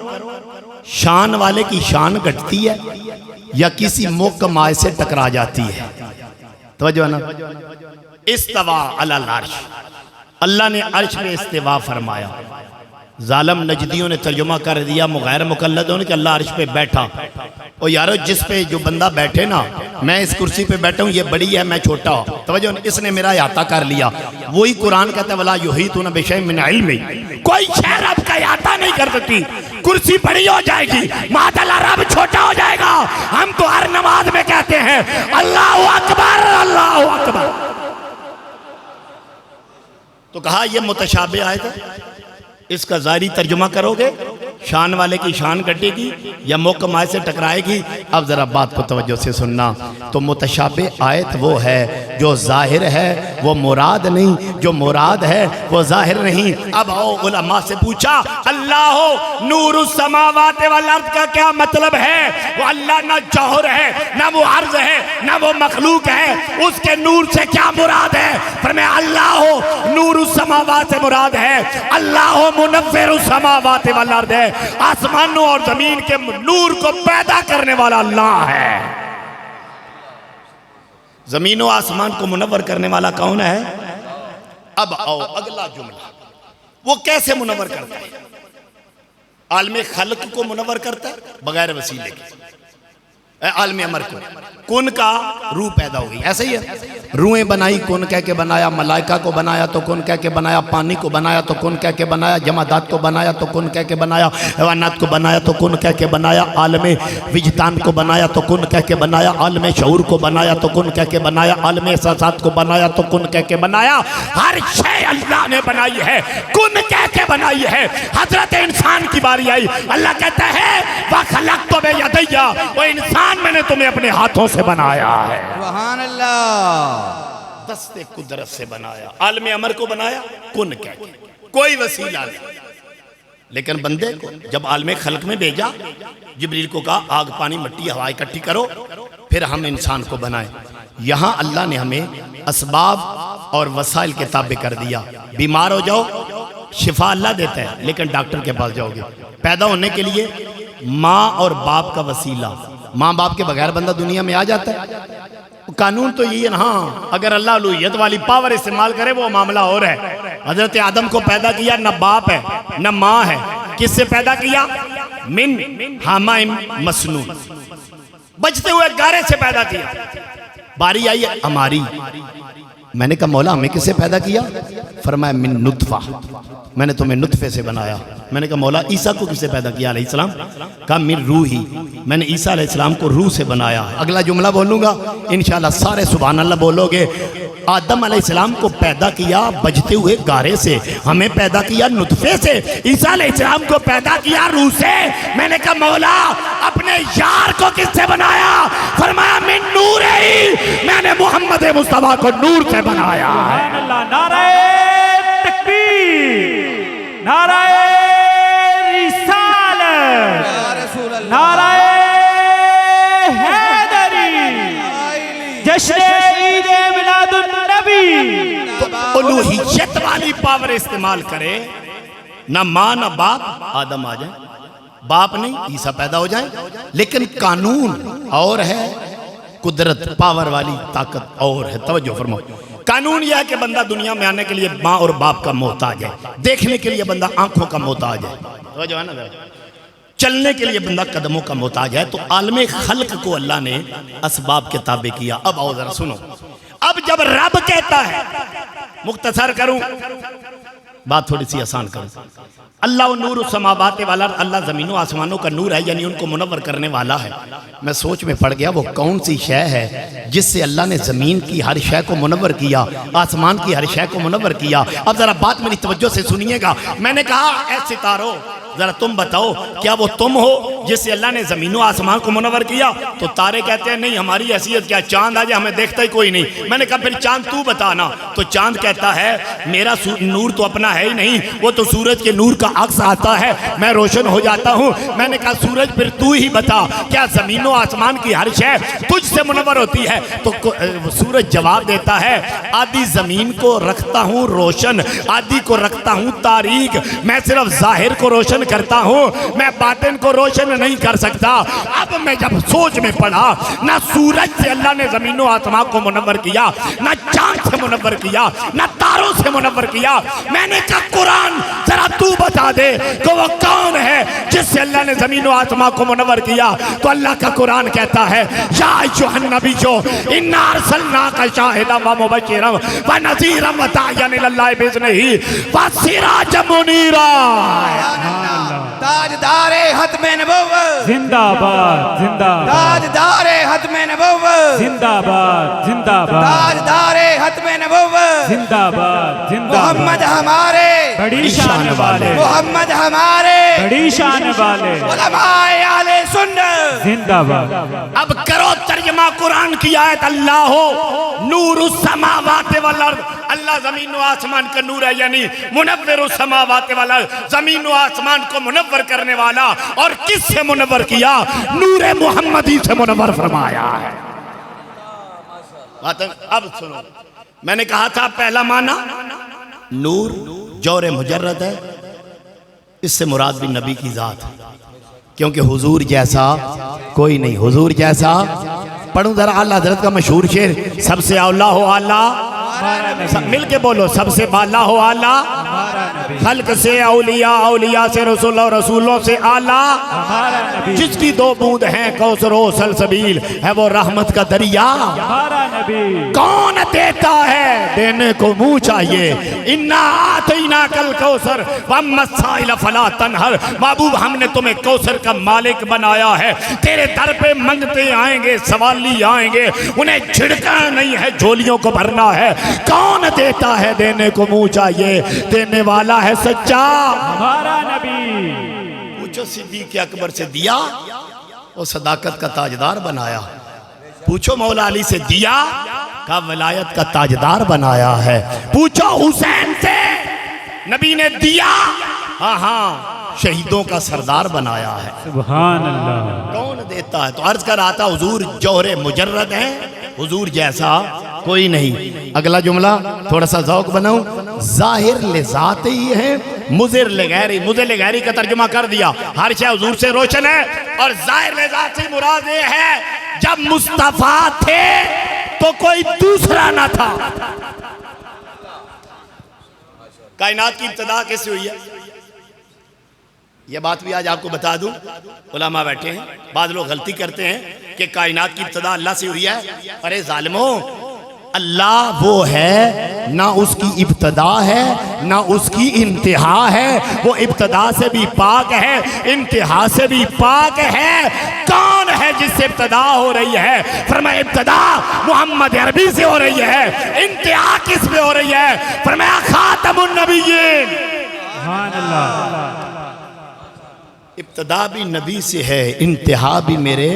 शान वाले की शान घटती है या किसी मुहकम आयत से टकरा जाती है। तवज्जो है ना। इस्तवा अलल अर्श, अल्लाह ने अर्श पे इस्तिवा फरमाया। जालिम नजदियों ने तर्जुमा कर दिया मुगैर मुकल्लदों ने कि अल्लाह अर्श पे बैठा। और यारो जिस पे जो बंदा बैठे ना, मैं इस कुर्सी पे बैठा हूँ, ये बड़ी है मैं छोटा हूँ, तवज्जो, इसने मेरा अहाता कर लिया। वही कुरान कहता है वला युहीतूना बिशैइन मिन इल्मी, कोई शय रब का अहाता नहीं कर सकती। कुर्सी बड़ी हो जाएगी, माशाअल्लाह रब छोटा हो जाएगा। हम तो हर नमाज में कहते हैं अल्लाहु अकबर अल्लाहु अकबर। तो कहा यह मुतशाबे आयत है, इसका ज़ाहिरी तर्जुमा करोगे शान वाले की शान कटेगी या मुहकम आयत से टकराएगी। अब ज़रा बात को तवज्जो से सुनना। तो मुतशाबे आयत वो है जो ज़ाहिर है वो मुराद नहीं, जो मुराद है वो ज़ाहिर नहीं। अब आओ उलमा से पूछा अल्लाह नूरुस समावाति वल अर्द का क्या मतलब है? वो अल्लाह ना जौहर है, ना वो अर्ज है, ना वो मखलूक है, उसके नूर से क्या मुराद है? फरमाया अल्लाह नूरुस समावाति से मुराद है अल्लाह मुनव्विरुस समावाति वल अर्द है, आसमानों और जमीन के नूर को पैदा करने वाला अल्लाह है। जमीन और आसमान को मुनव्वर करने वाला कौन है? अब आओ अगला जुमला, वो कैसे मुनव्वर करता है? आलमे खल्क को मुनव्वर करता है बगैर वसीले के। आलमे अमर को कुन का रूह पैदा हो गई, ऐसा ही है। रूहें बनाई कुन कह के बनाया, मलाइका को बनाया तो कुन कह के बनाया, पानी को बनाया तो कुन कह के बनाया, जमादात को बनाया तो कुन कह के बनाया, हैवानात को बनाया तो कुन कह के बनाया, आलमे विजदान को बनाया तो कुन कह के बनाया, आलमे शऊर को बनाया तो कुन कह के बनाया, आलमे एहसासात को बनाया तो कुन कह के बनाया। हर शय अल्लाह ने बनाई है, कुन कह के बनाई है। हजरत इंसान की बारी आई, अल्लाह कहता है वा खलक़्तु बियदैया, वो इंसान मैंने तुम्हें अपने हाथों से बनाया है। सुभान अल्लाह, दस्ते कुदरत से बनाया। आलमे अमर को बनाया कुन कह के, कोई वसीला नहीं। लेकिन बंदे को जब आलमे खल्क में भेजा, जिब्रील को कहा आग पानी मिट्टी हवा इकट्ठी करो फिर हम इंसान को बनाए। यहां अल्लाह ने हमें असबाब और वसाइल के ताबे कर दिया। बीमार हो जाओ शिफा अल्लाह देता है, लेकिन डॉक्टर के पास जाओगे। पैदा होने के लिए माँ और बाप का वसीला, माँ बाप के बगैर बंदा दुनिया में आ जाता है। कानून तो यही है ना। हाँ, अगर अल्लाह उलूहियत वाली पावर इस्तेमाल करे वो मामला और है। हजरत आदम को पैदा किया, न बाप है न माँ है, किससे पैदा किया? मिन हमाइम मसनून, बचते हुए गारे से पैदा किया। बारी आई हमारी, मैंने कहा मौला हमें किससे पैदा किया? फरमाया मिन नुत्फा, मैंने तुम्हें नुत्फे से बनाया। मैंने कहा मौला ईसा को किससे पैदा किया अलैहिस्सलाम? कहा मिन रूही, मैंने ईसा अलैहिस्सलाम को रूह से बनाया। अगला जुमला बोलूंगा इंशाल्लाह सारे सुभान अल्लाह बोलोगे। आदम अलैहिस्सलाम को पैदा किया बजते हुए गारे से, हमें पैदा किया नुत्फे से, ईसा अलैहिस्सलाम को पैदा किया रूह से। मैंने कहा मौला अपने यार को किससे बनाया? फरमाया मिन नूर ही, मैंने मोहम्मद मुस्तफा को नूर से बनाया है। नाराए तकबीर, नाराए रिसालत, या रसूल अल्लाह, नाराए हैदरी, जश्न ईद मिलादुन नबी। तो उलूहियत वाली पावर इस्तेमाल करे, ना माँ ना बाप आदम आ जाए, बाप नहीं ईसा पैदा हो जाए। लेकिन कानून और है, कुदरत पावर वाली ताकत और है। तवज्जो फरमाओ, कानून यह है कि बंदा दुनिया में आने के लिए माँ और बाप का मोहताज है, देखने के लिए बंदा आंखों का मोहताज है, तवज्जो है ना, चलने के लिए बंदा कदमों का मोहताज है। तो आलमे खल्क को अल्लाह ने असबाब के ताबे किया। अब आओ जरा सुनो, अब जब रब कहता है, मुख्तसर करूं, बात थोड़ी सी आसान करूं। अल्लाह नूर समावात वाला, अल्लाह ज़मीनों आसमानों का नूर है, यानी उनको मुनव्वर करने वाला है। मैं सोच में पड़ गया वो कौन सी शय है जिससे अल्लाह ने ज़मीन की हर शय को मुनव्वर किया, आसमान की हर शय को मुनव्वर किया। अब ज़रा बात मेरी तवज्जो से सुनिएगा। मैंने कहा ऐ सितारो ज़रा तुम बताओ क्या वो तुम हो जिससे अल्लाह ने ज़मीनों आसमान को मुनव्वर किया? तो तारे कहते हैं नहीं हमारी हैसियत क्या, चांद आ जाए हमें देखता ही कोई नहीं। मैंने कहा फिर चांद तू बताना। तो चांद कहता है मेरा नूर तो अपना है ही नहीं, वो तो सूरज के नूर का अक्स आता है, मैं रोशन हो जाता हूँ। मैंने कहा सूरज फिर तू ही बता क्या ज़मीनों आसमान की हर शय तुझसे मुनव्वर होती है? तो सूरज जवाब देता है आधी ज़मीन को रखता हूँ रोशन, आधी को रखता हूँ तारीक। मैं सिर्फ जाहिर को रोशन करता हूँ, मैं बातिन को रोशन नहीं कर सकता। अब मैं जब सोच में पड़ा, ना सूरज से अल्लाह ने ज़मीनों आसमान को मुनव्वर किया, ना चांद से मुनव्वर किया, ना तारों से मुनव्वर किया। मैंने कहा कुरान जरा तू बता दे कि वो कौन है जिससे अल्लाह ने ज़मीनों आसमान को मुनव्वर किया? तो अल्लाह का कुरान कहता है या अय्युहन नबिय्यो इन्ना अरसलनाका शाहिदन व मुबश्शिरन व नज़ीरन व दाइयन इलल्लाहि बिइज़निही व सिराजम मुनीरा। ताजदारे खत्मे नबुव्वत जिंदाबाद जिंदाबाद, ताजदारे खत्मे नबुव्वत जिंदाबाद जिंदाबाद, ताजदारे खत्मे नबुव्वत जिंदाबाद जिंदाबाद। मोहम्मद हमारे बड़ी शान वाले, मोहम्मद हमारे बड़ी शान वाले, उलमाए आले सुन्नत जिंदाबाद। अब करो तर्जमा कुरान की आयत। अल्लाह हो नूर समावात वल अर्द, अल्लाह ज़मीन व आसमान का नूर है, यानी मुनव्विर समावात वल अर्द, ज़मीन व आसमान को मुनव्वर करने वाला। और किससे मुनव्वर किया? नूरे मुहम्मदी से मुनव्वर फरमाया है। अब सुनो, मैंने कहा था पहला माना नूर जौरे मुजर्रद है, इससे मुराद भी नबी की जात है, क्योंकि हुजूर जैसा कोई नहीं, हुजूर जैसा। पढ़ूं जरा आला हज़रत का मशहूर शेर, सबसे औला हो आला, मिल के बोलो, सबसे बाला हो आला, खल्क से औलिया, औलिया से रसूल और रसूलों से आला, जिसकी दो बूंद हैं कौसर व सलसबील, है वो रहमत का दरिया। कौन देता है? देने को मुंह चाहिए। इन्ना आतैना कल कौसर वम्मा साइल फला तनहर, महबूब हमने तुम्हें कौसर का मालिक बनाया है। तेरे दर पे मंगते आएंगे, सवाली आएंगे, उन्हें छिड़कना नहीं है, झोलियों को भरना है। कौन देता है? देने को मुंह चाहिए, देने वाला है सच्चा हमारा नबी। पूछो सिद्दीक़ अकबर से दिया, वो सदाकत का ताजदार बनाया। पूछो मौला अली से दिया, का विलायत का ताजदार बनाया है। पूछो हुसैन से, नबी ने दिया, हाँ हाँ शहीदों का सरदार बनाया है। सुभान अल्लाह। कौन देता है? तो अर्ज कर आता हुजूर जौहरे मुजर्रद है, हुजूर जैसा कोई नहीं। अगला जुमला थोड़ा सा ज़ौक़ बनाऊं, जाहिर ले ज़ात ही है, मुज़िर ले गैरी, मुज़िर ले गैरी का तर्जुमा कर दिया। हर शय हुजूर से रोशन है, और जाहिर ले ज़ात से मुराद ये है जब मुस्तफ़ा थे तो कोई दूसरा ना था। कायनात की इब्तिदा कैसे हुई है? यह बात भी आज आपको बता दूं, उलमा बैठे हैं, बाद लोग गलती करते हैं कि कायनात की इब्तिदा अल्लाह से हुई है। अरे जालिमो, अल्लाह वो है ना उसकी इब्तिदा है ना उसकी इंतहा है, वो इब्तिदा से भी पाक है, इंतहा से भी पाक है। कौन है जिससे इब्तिदा हो रही है? फरमाया इब्तिदा मोहम्मद अरबी से हो रही है, इंतहा किस पे हो रही है? फरमाया खातमुन नबिय्यीन। सुभान अल्लाह। इब्तिदा भी नबी से है, इंतहा भी मेरे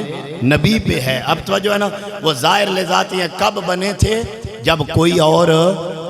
नबी पे है। अब तो जो है ना वो ज़ाहिर ले जाती हैं, कब बने थे? जब कोई और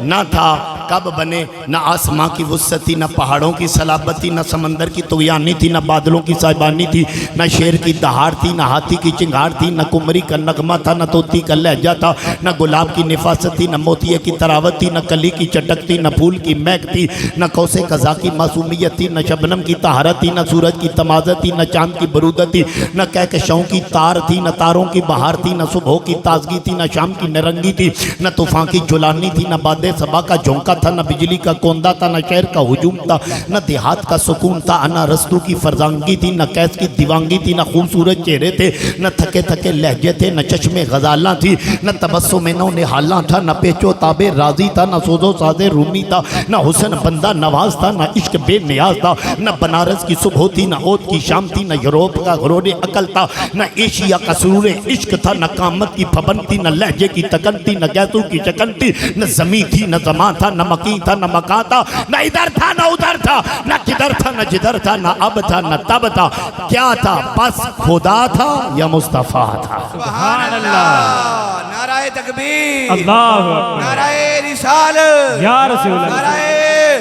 ना था। कब बने? न आसमां की वुसअत थी, न पहाड़ों की सलाबती, न समंदर की तुगयानी थी, न बादलों की साहिबानी थी, न शेर की दहाड़ थी, न हाथी की चिंगार थी, न कुमरी का नगमा था, न तोती का लहजा था, न गुलाब की निफासत थी, न मोतिये की तरावत थी, न कली की चटक थी, न फूल की महक थी, न कौसे कज़ा की मासूमियत थी, न शबनम की तहारत थी, न सूरज की तमाज़त थी, न चांद की बरूदत थी, न कहकशाओं की तार थी, न तारों की बहार थी, न सुबह की ताजगी थी, न शाम की नरंगी थी, न तूफ़ान की जुलानी थी, न बादे सबा का झोंका था, न बिजली का कोंदा था, न शहर का हुजूम था, न देहात का सुकून था, न रस्तों की फरजांगी थी, न कैस की दीवांगी थी, न खूबसूरत चेहरे थे, न थके थके लहजे थे, न चश्मे गजाला थी, न तबस्सुम निहाला था, न पेचो ताबे राजी था, न सोजो सादे रूमी था, न हुसन बंदा नवाज था, न इश्क बेनियाज था, न बनारस की सुबह थी, न ओत की शाम थी, न यूरोप का गरोरे अकल था, न एशिया का सुरूरे इश्क था, न कामत की फबन थी, न लहजे की तकन थी, न गैसू की चकन थी, न जमी थी, न जमा था, न मकी था, न मका था, न इधर था न उधर था, न किधर था न जिधर था, न अब था न तब था, क्या था बस खुदा था या मुस्तफा था। सुभान अल्लाह, नाराए तकबीर, अल्लाहु अकबर, नाराए रिसालत, या रसूल अल्लाह, नाराए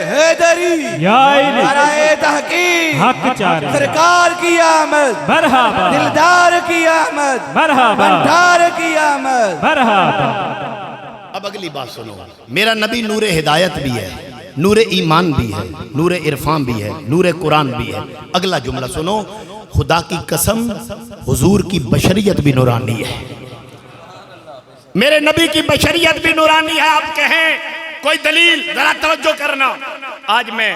हैदरी, या इली, नाराए तहकीक, हक चारी, सरकार की आमद, मरहबा, दिलदार की आमद, मरहबा, भंडार की आमद। मरहबा। अब अगली बात सुनो, मेरा नबी नूरे हिदायत भी है, नूरे ईमान भी है, नूरे इरफान भी है, नूरे कुरान भी है। अगला जुमला सुनो, खुदा की कसम हुजूर की बशरियत भी नूरानी है, मेरे नबी की बशरियत भी नूरानी है। आप कहें कोई दलील, जरा तवज्जो करना। आज मैं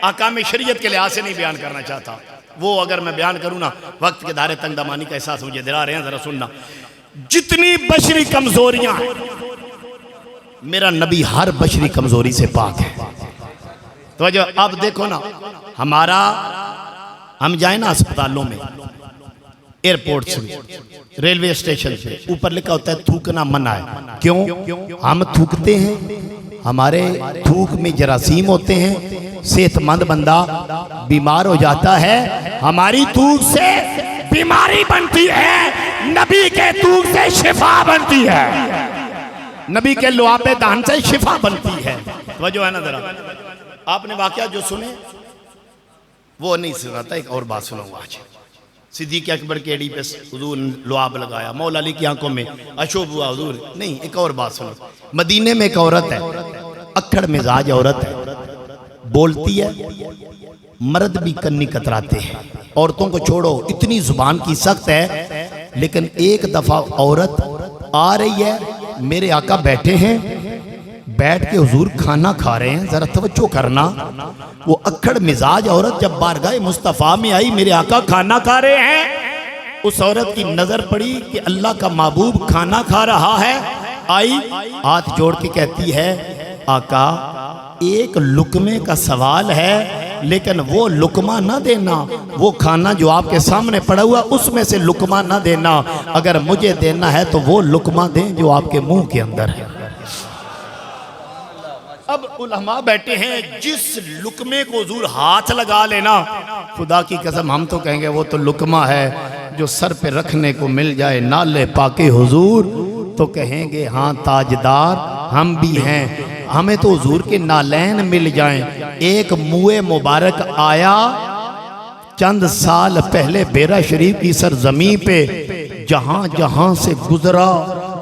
आकाम शरीयत के लिहाज से नहीं बयान करना चाहता, वो अगर मैं बयान करूं ना, वक्त के दायरे तंगदमानी का एहसास मुझे दिला रहे हैं, जरा सुनना। जितनी बशरी कमजोरियां हैं, मेरा नबी हर बशरी कमजोरी से पाक है। तो जो अब देखो ना, हमारा हम जाए ना अस्पतालों में, एयरपोर्ट से, रेलवे स्टेशन से, ऊपर लिखा होता है थूकना मना है। क्यों? हम थूकते हैं, हमारे थूक में जरासीम होते हैं, सेहतमंद बंदा बीमार हो जाता है, हमारी थूक से बीमारी बनती है, नबी के थूक से शिफा बनती है, नबी के लुआबे दान से शिफा बनती है। वजह है ना, जरा आपने वाकया जो सुने वो नहीं सुनाता, एक और बात सुनाऊंगा आज। सिद्दीक़ अकबर के एड़ी पे हुजूर ने लुआब लगाया, मौला अली की आंखों में अशोभ हुआ हुजूर। नहीं, एक और बात सुनो, मदीने में एक औरत है, अक्खड़ मिजाज औरत है, बोलती है, मर्द भी कन्नी कतराते हैं, औरतों को छोड़ो, इतनी जुबान की सख्त है। लेकिन एक दफा औरत आ रही है, मेरे आका बैठे हैं, बैठ के हुजूर खाना खा रहे हैं, जरा तवज्जो करना। वो अक्खड़ मिजाज औरत जब बारगाह मुस्तफ़ा में आई, मेरे आका खाना खा रहे हैं, उस औरत की नजर पड़ी कि अल्लाह का महबूब खाना खा रहा है, आई हाथ जोड़ के कहती है, आका एक लुकमे का सवाल है, लेकिन वो लुकमा ना देना, वो खाना जो आपके सामने पड़ा हुआ उसमें से लुकमा ना देना, अगर मुझे देना है तो वो लुकमा दें जो आपके मुंह के अंदर है। अब उलमा बैठे हैं, जिस लुकमे को हुजूर हाथ लगा लेना, खुदा की कसम हम तो कहेंगे वो तो लुकमा है जो सर पे रखने को मिल जाए नाले पाके हुजूर, तो कहेंगे हाँ ताजदार हम भी हैं, हमें तो हुजूर के नालैन मिल जाएं। एक मुए मुबारक आया चंद साल पहले बेरा शरीफ की सरजमी पे, जहां जहां से गुजरा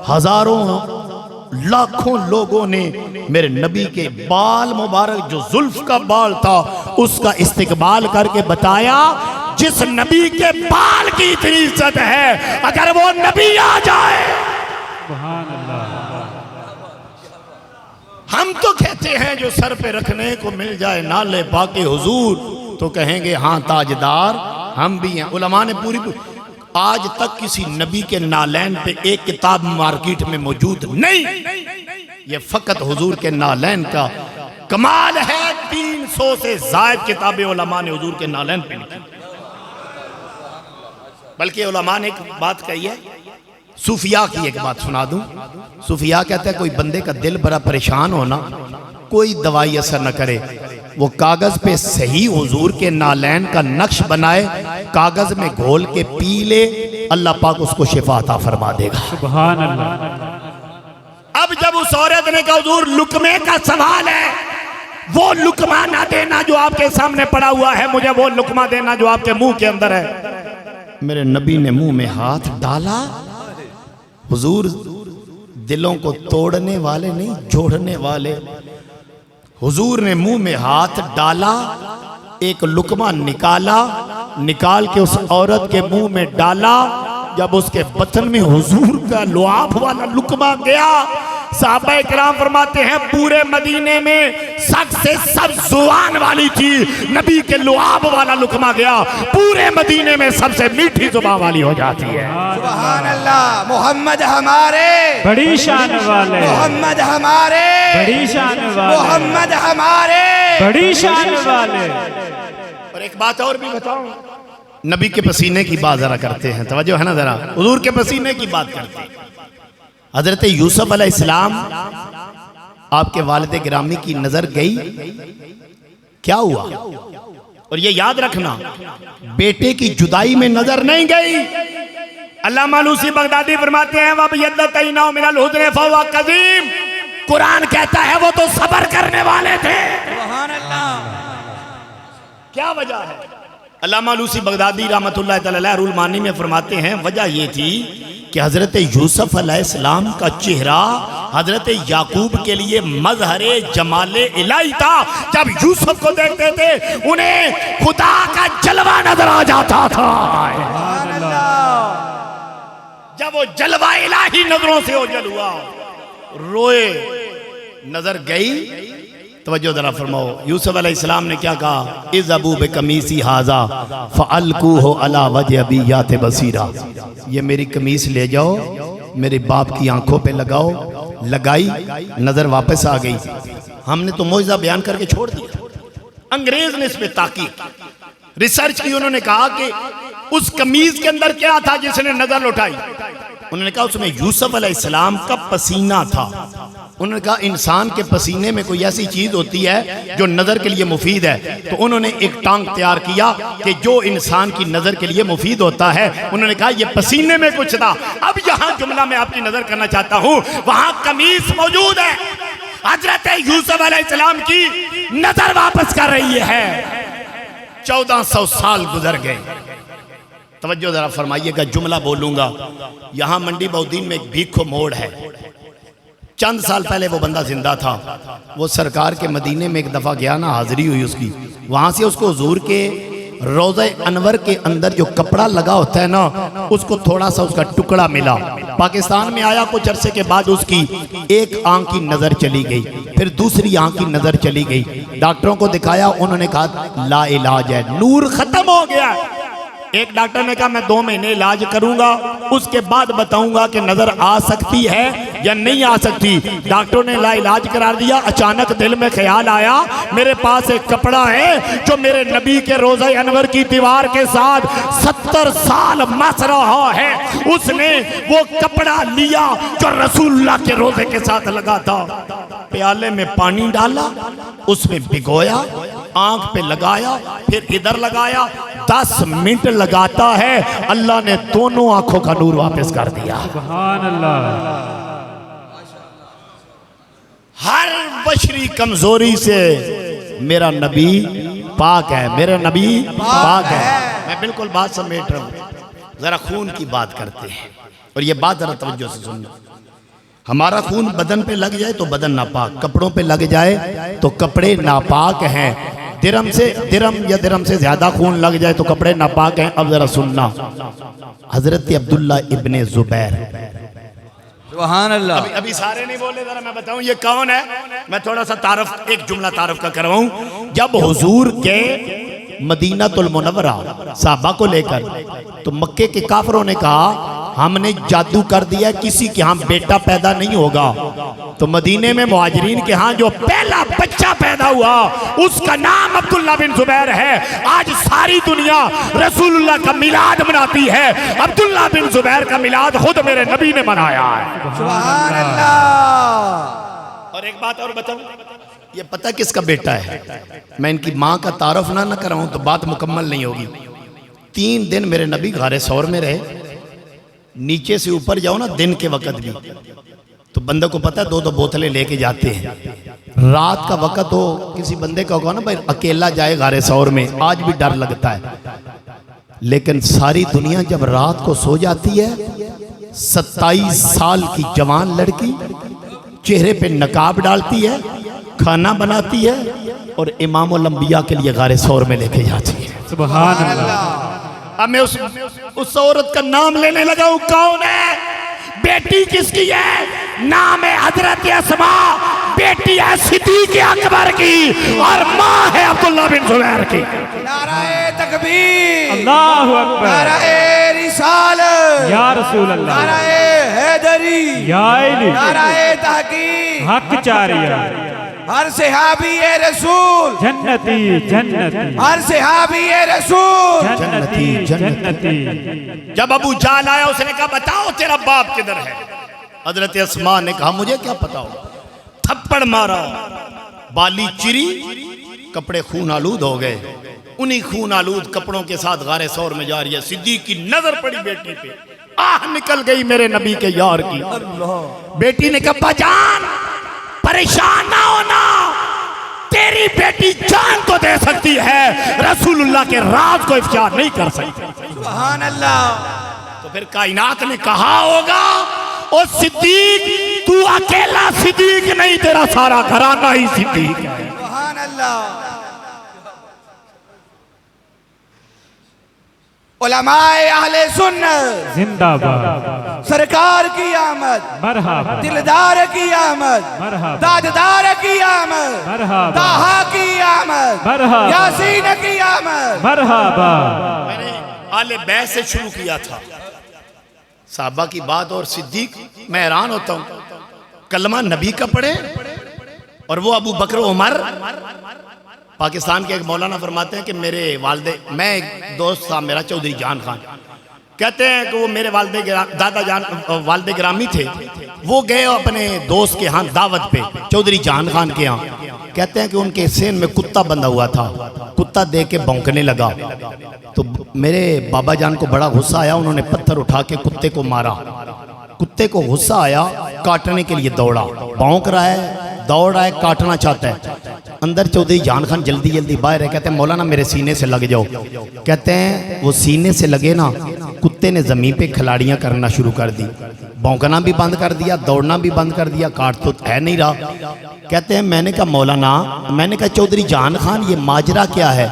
हजारों लाखों लोगों ने मेरे नबी के बाल मुबारक, जो जुल्फ का बाल था, उसका इस्तिकबाल करके बताया, जिस नबी के बाल की इतनी इज्जत है, अगर वो नबी आ जाए, सुभान अल्लाह, हम तो कहते हैं जो सर पे रखने को मिल जाए नाले पाके हुजूर, तो कहेंगे हाँ ताजदार हम भी हैं। उलमा ने पूरी आज तक किसी नबी के नालैन पे एक किताब मार्केट में मौजूद नहीं, ये फकत हुजूर के नालैन का कमाल है। 300 से जायद किताबें उलमा ने हुजूर के नालैन पे लिखी। बल्कि उलमा ने एक बात कही है, सूफिया की एक बात सुना दूं। सूफिया कहते हैं कोई बंदे का दिल बड़ा परेशान होना, कोई दवाई असर न करे, वो कागज पे सही हुजूर के नालैन का नक्श बनाए, कागज में घोल के पी ले, अल्लाह पाक उसको शिफा अता फरमा देगा। सुभान अल्लाह। अब जब उस औरत ने कहा हुजूर लुकमे का सवाल है, वो लुकमा ना देना जो आपके सामने पड़ा हुआ है, मुझे वो लुकमा देना जो आपके मुंह के अंदर है। मेरे नबी ने मुंह में हाथ डाला। हुजूर दिलों को तोड़ने वाले नहीं, जोड़ने वाले। हुजूर ने मुंह में हाथ डाला, एक लुकमा निकाला, निकाल के उस औरत के मुंह में डाला। जब उसके बतन में हुजूर का लुआब वाला लुकमा गया, साहबा इकराम फरमाते हैं पूरे मदीने में सबसे सब जुबान वाली चीज नबी के लुआब वाला लुकमा गया, पूरे मदीने में सबसे मीठी जुबान वाली हो जाती है। सुभान अल्लाह। मोहम्मद हमारे, बड़ी शान वाले, मोहम्मद हमारे, बड़ी शान वाले, मोहम्मद हमारे, बड़ी शान वाले। और एक बात और भी बताऊं, नबी के पसीने की बात जरा करते हैं, तवज्जो है ना जरा, हुजूर के पसीने की बात करते हैं। हजरत यूसुफ अलैहिस्सलाम आपके वालिद गिरामी की नजर गई, क्या हुआ? और ये याद रखना, बेटे की जुदाई में नजर नहीं गई। अल्लाह मालूसी बगदादी फरमाते हैं वब यद्दतैना मिनल हुज़्न फहुवा कज़ीम, कुरान कहता है वो तो सब्र करने वाले थे। सुभान अल्लाह। क्या वजह है? अल्लाह मालूसी बगदादी रहमतुल्लाह तआला रुल मानी में फरमाते हैं वजह ये थी कि हजरत यूसुफ अलैहिस्सलाम का चेहरा हजरत याकूब के लिए मजहरे जमाले इलाही था। जब यूसुफ को देखते थे उन्हें खुदा का जलवा नजर आ जाता था। जब वो जलवा इलाही नजरों से ओझल हुआ, रोए, नजर गई। तवज्जो जरा फरमाओ, यूसुफ अलैहिस्सलाम ने क्या कहा? इज़्हबू बिकमीसी हाजा फअल्कूहु अला वजहि अबिय्यात बसीरा, ये मेरी कमीज ले जाओ, मेरे बाप की आंखों पे लगाओ। लगाई, नजर वापस आ गई। हमने तो मौजज़ा बयान करके छोड़ दिया। अंग्रेज ने इस पे ताकीद रिसर्च की, उन्होंने कहा कि उस कमीज के अंदर क्या था जिसने नजर लौटाई? उन्होंने कहा उसमें यूसुफ अलैहिस्सलाम का पसीना था। उन्होंने कहा इंसान के पसीने में कोई ऐसी चीज होती है जो नजर के लिए मुफीद है, तो उन्होंने एक टांग तैयार किया कि जो इंसान की नजर के लिए मुफीद होता है। उन्होंने कहा ये पसीने में कुछ था। अब यहाँ जुमला में आपकी नजर करना चाहता हूँ, वहां कमीज मौजूद है, हजरत यूसुफ अलैहिस्सलाम की नजर वापस कर रही है। 1400 साल गुजर गए। तवज्जो जरा फरमाइएगा, जुमला बोलूंगा। यहां मंडी बउद्दीन में एक भीखो मोड़ है। चंद साल पहले वो बंदा जिंदा था। वो सरकार के मदीने में एक दफा गया ना, हाजिरी हुई उसकी। वहां से उसको हुजूर के रोज़े अनवर के अंदर जो कपड़ा लगा होता है ना, उसको थोड़ा सा उसका टुकड़ा मिला। पाकिस्तान में आया, कुछ अरसे के बाद उसकी एक आंख की नजर चली गई, फिर दूसरी आंख की नजर चली गई। डॉक्टरों को दिखाया, उन्होंने कहा ला इलाज है, नूर खत्म हो गया। एक डॉक्टर ने कहा मैं 2 महीने इलाज करूंगा, उसके बाद बताऊंगा कि नजर आ सकती है या नहीं आ सकती। डॉक्टरों ने ला इलाज करार दिया। अचानक दिल में ख्याल आया, मेरे पास एक कपड़ा है जो मेरे नबी के रोज़े अनवर की दीवार के साथ 70 साल मस रहा है। उसने वो कपड़ा लिया जो रसूलुल्लाह के रोज़े के साथ लगा था, प्याले में पानी डाला, उसमें भिगोया, आंख पे लगाया, फिर इधर लगाया। 10 मिनट लगाता है, अल्लाह ने दोनों आंखों का नूर वापस कर दिया। सुभान अल्लाह। हर बशरी कमजोरी से मेरा नबी पाक है, मेरा नबी पाक है। मैं बिल्कुल बात समेट रहा हूं। जरा खून की बात करते हैं, और ये बात जरा तवज्जो से सुनना। हमारा खून बदन पे लग जाए तो बदन नापाक, कपड़ों पे लग जाए तो कपड़े नापाक हैं। दिरम या दिरम से ज्यादा खून लग जाए तो कपड़े नापाक हैं। अब जरा सुनना, हजरत अब्दुल्ला इब्ने जुबैर, सुभान अल्लाह। अभी सारे नहीं बोले, जरा मैं बताऊं ये कौन है। मैं थोड़ा सा तारफ, एक जुमला तारफ का करवाऊं। जब हुजूर के मदीनातुल मुनव्वरा साहबा को लेकर, तो मक्के के काफरों ने कहा हमने जादू कर दिया, किसी के यहाँ बेटा पैदा नहीं होगा। तो मदीने में मुहाजिरीन के यहाँ जो पहला बच्चा पैदा हुआ उसका नाम अब्दुल्ला बिन जुबैर है। आज सारी दुनिया रसूलुल्लाह का मिलाद मनाती है, अब्दुल्ला बिन जुबैर का मिलाद खुद मेरे नबी ने मनाया है। सुभान अल्लाह। और एक बात और बताऊं, ये पता किसका बेटा है? मैं इनकी माँ का तारुफ ना कराऊं तो बात मुकम्मल नहीं होगी। 3 दिन मेरे नबी गारे सौर में रहे। नीचे से ऊपर जाओ ना दिन के वक्त भी, तो बंदे को पता है 2-2 बोतलें लेके जाते हैं। रात का वक्त हो, किसी बंदे का होगा ना भाई अकेला जाए गारे सौर में, आज भी डर लगता है। लेकिन सारी दुनिया जब रात को सो जाती है, 27 साल की जवान लड़की चेहरे पे नकाब डालती है, खाना बनाती है और इमामुल अंबिया के लिए गारे सौर में लेके जाती है। सुभान अल्लाह। अब मैं उस औरत का नाम लेने लगा हूं, कौन है? बेटी किसकी है? नाम है हजरत अस्मा, बेटी है सिद्दीक अकबर की और माँ है अब्दुल्ला बिन जुबैर की। नाराए तकबीर, अल्लाहु अकबर, नाराए रिसालत, या रसूल अल्लाह, नाराए हैदरी, या अली, नाराए तहकीक, हक चारिया, हर सहाबी ए रसूल, जन्नती जन्नती, हर सहाबी ए रसूल। जन्नती जन्नती। जब अबू जाल आया उसने कहा बताओ तेरा बाप किधर है। हजरत अस्मा ने कहा मुझे क्या पता हो। थप्पड़ मारा, बाली चिरी, कपड़े खून आलूद हो गए। उन्हीं खून आलूद कपड़ों के साथ गारे सौर में जा रही है। सिद्दीक की नजर पड़ी बेटी पे, आह निकल गई मेरे नबी के यार की। बेटी ने कहा बजान परेशान ना होना, तेरी बेटी जान तो दे सकती है, रसूलुल्लाह के राज को इफ्तिया नहीं कर सकती। सुभान अल्लाह। तो फिर कायनात ने कहा होगा ओ सिद्दीक, तू अकेला सिद्दीक नहीं, तेरा सारा घराना ही सिद्दीक है। सुभान अल्लाह। उलमाए अहले सुन्नत जिंदाबाद, सरकार की आमद, मरहबा, दिलदार की आमद, मरहबा, ताजदार की आमद, मरहबा, ताहा की आमद, मरहबा, यासीन की आमद। मरहबा। मैंने आले बैत से शुरू किया था, साहबा की बात और सिद्दीक। मैं हैरान होता हूँ, कलमा नबी का पढ़े और वो अबू बकर उमर। पाकिस्तान के एक मौलाना फरमाते हैं कि मेरे वालदे, मैं एक दोस्त था मेरा चौधरी जान खान, कहते हैं कि वो मेरे दादा जान वालदे ग्रामी थे। वो गए अपने दोस्त के यहाँ दावत पे, चौधरी जान खान के यहाँ। कहते हैं कि उनके सेन में कुत्ता बंधा हुआ था, कुत्ता देख के भौंकने लगा। तो मेरे बाबा जान को बड़ा गुस्सा आया, उन्होंने पत्थर उठा के कुत्ते को मारा। कुत्ते को गुस्सा आया, काटने के लिए दौड़ा, भौंक रहा है, दौड़ रहा है, काटना चाहता है। अंदर चौधरी जान खान जल्दी जल्दी बाहर है, कहते हैं मौलाना मेरे सीने से लग जाओ। कहते हैं वो सीने से लगे ना, कुत्ते ने जमीन पे खिलाड़ियाँ करना शुरू कर दी, भौंकना भी बंद कर दिया, दौड़ना भी बंद कर दिया, काट तो है नहीं रहा। कहते हैं मैंने कहा मौलाना, मैंने कहा चौधरी जान खान ये माजरा क्या है?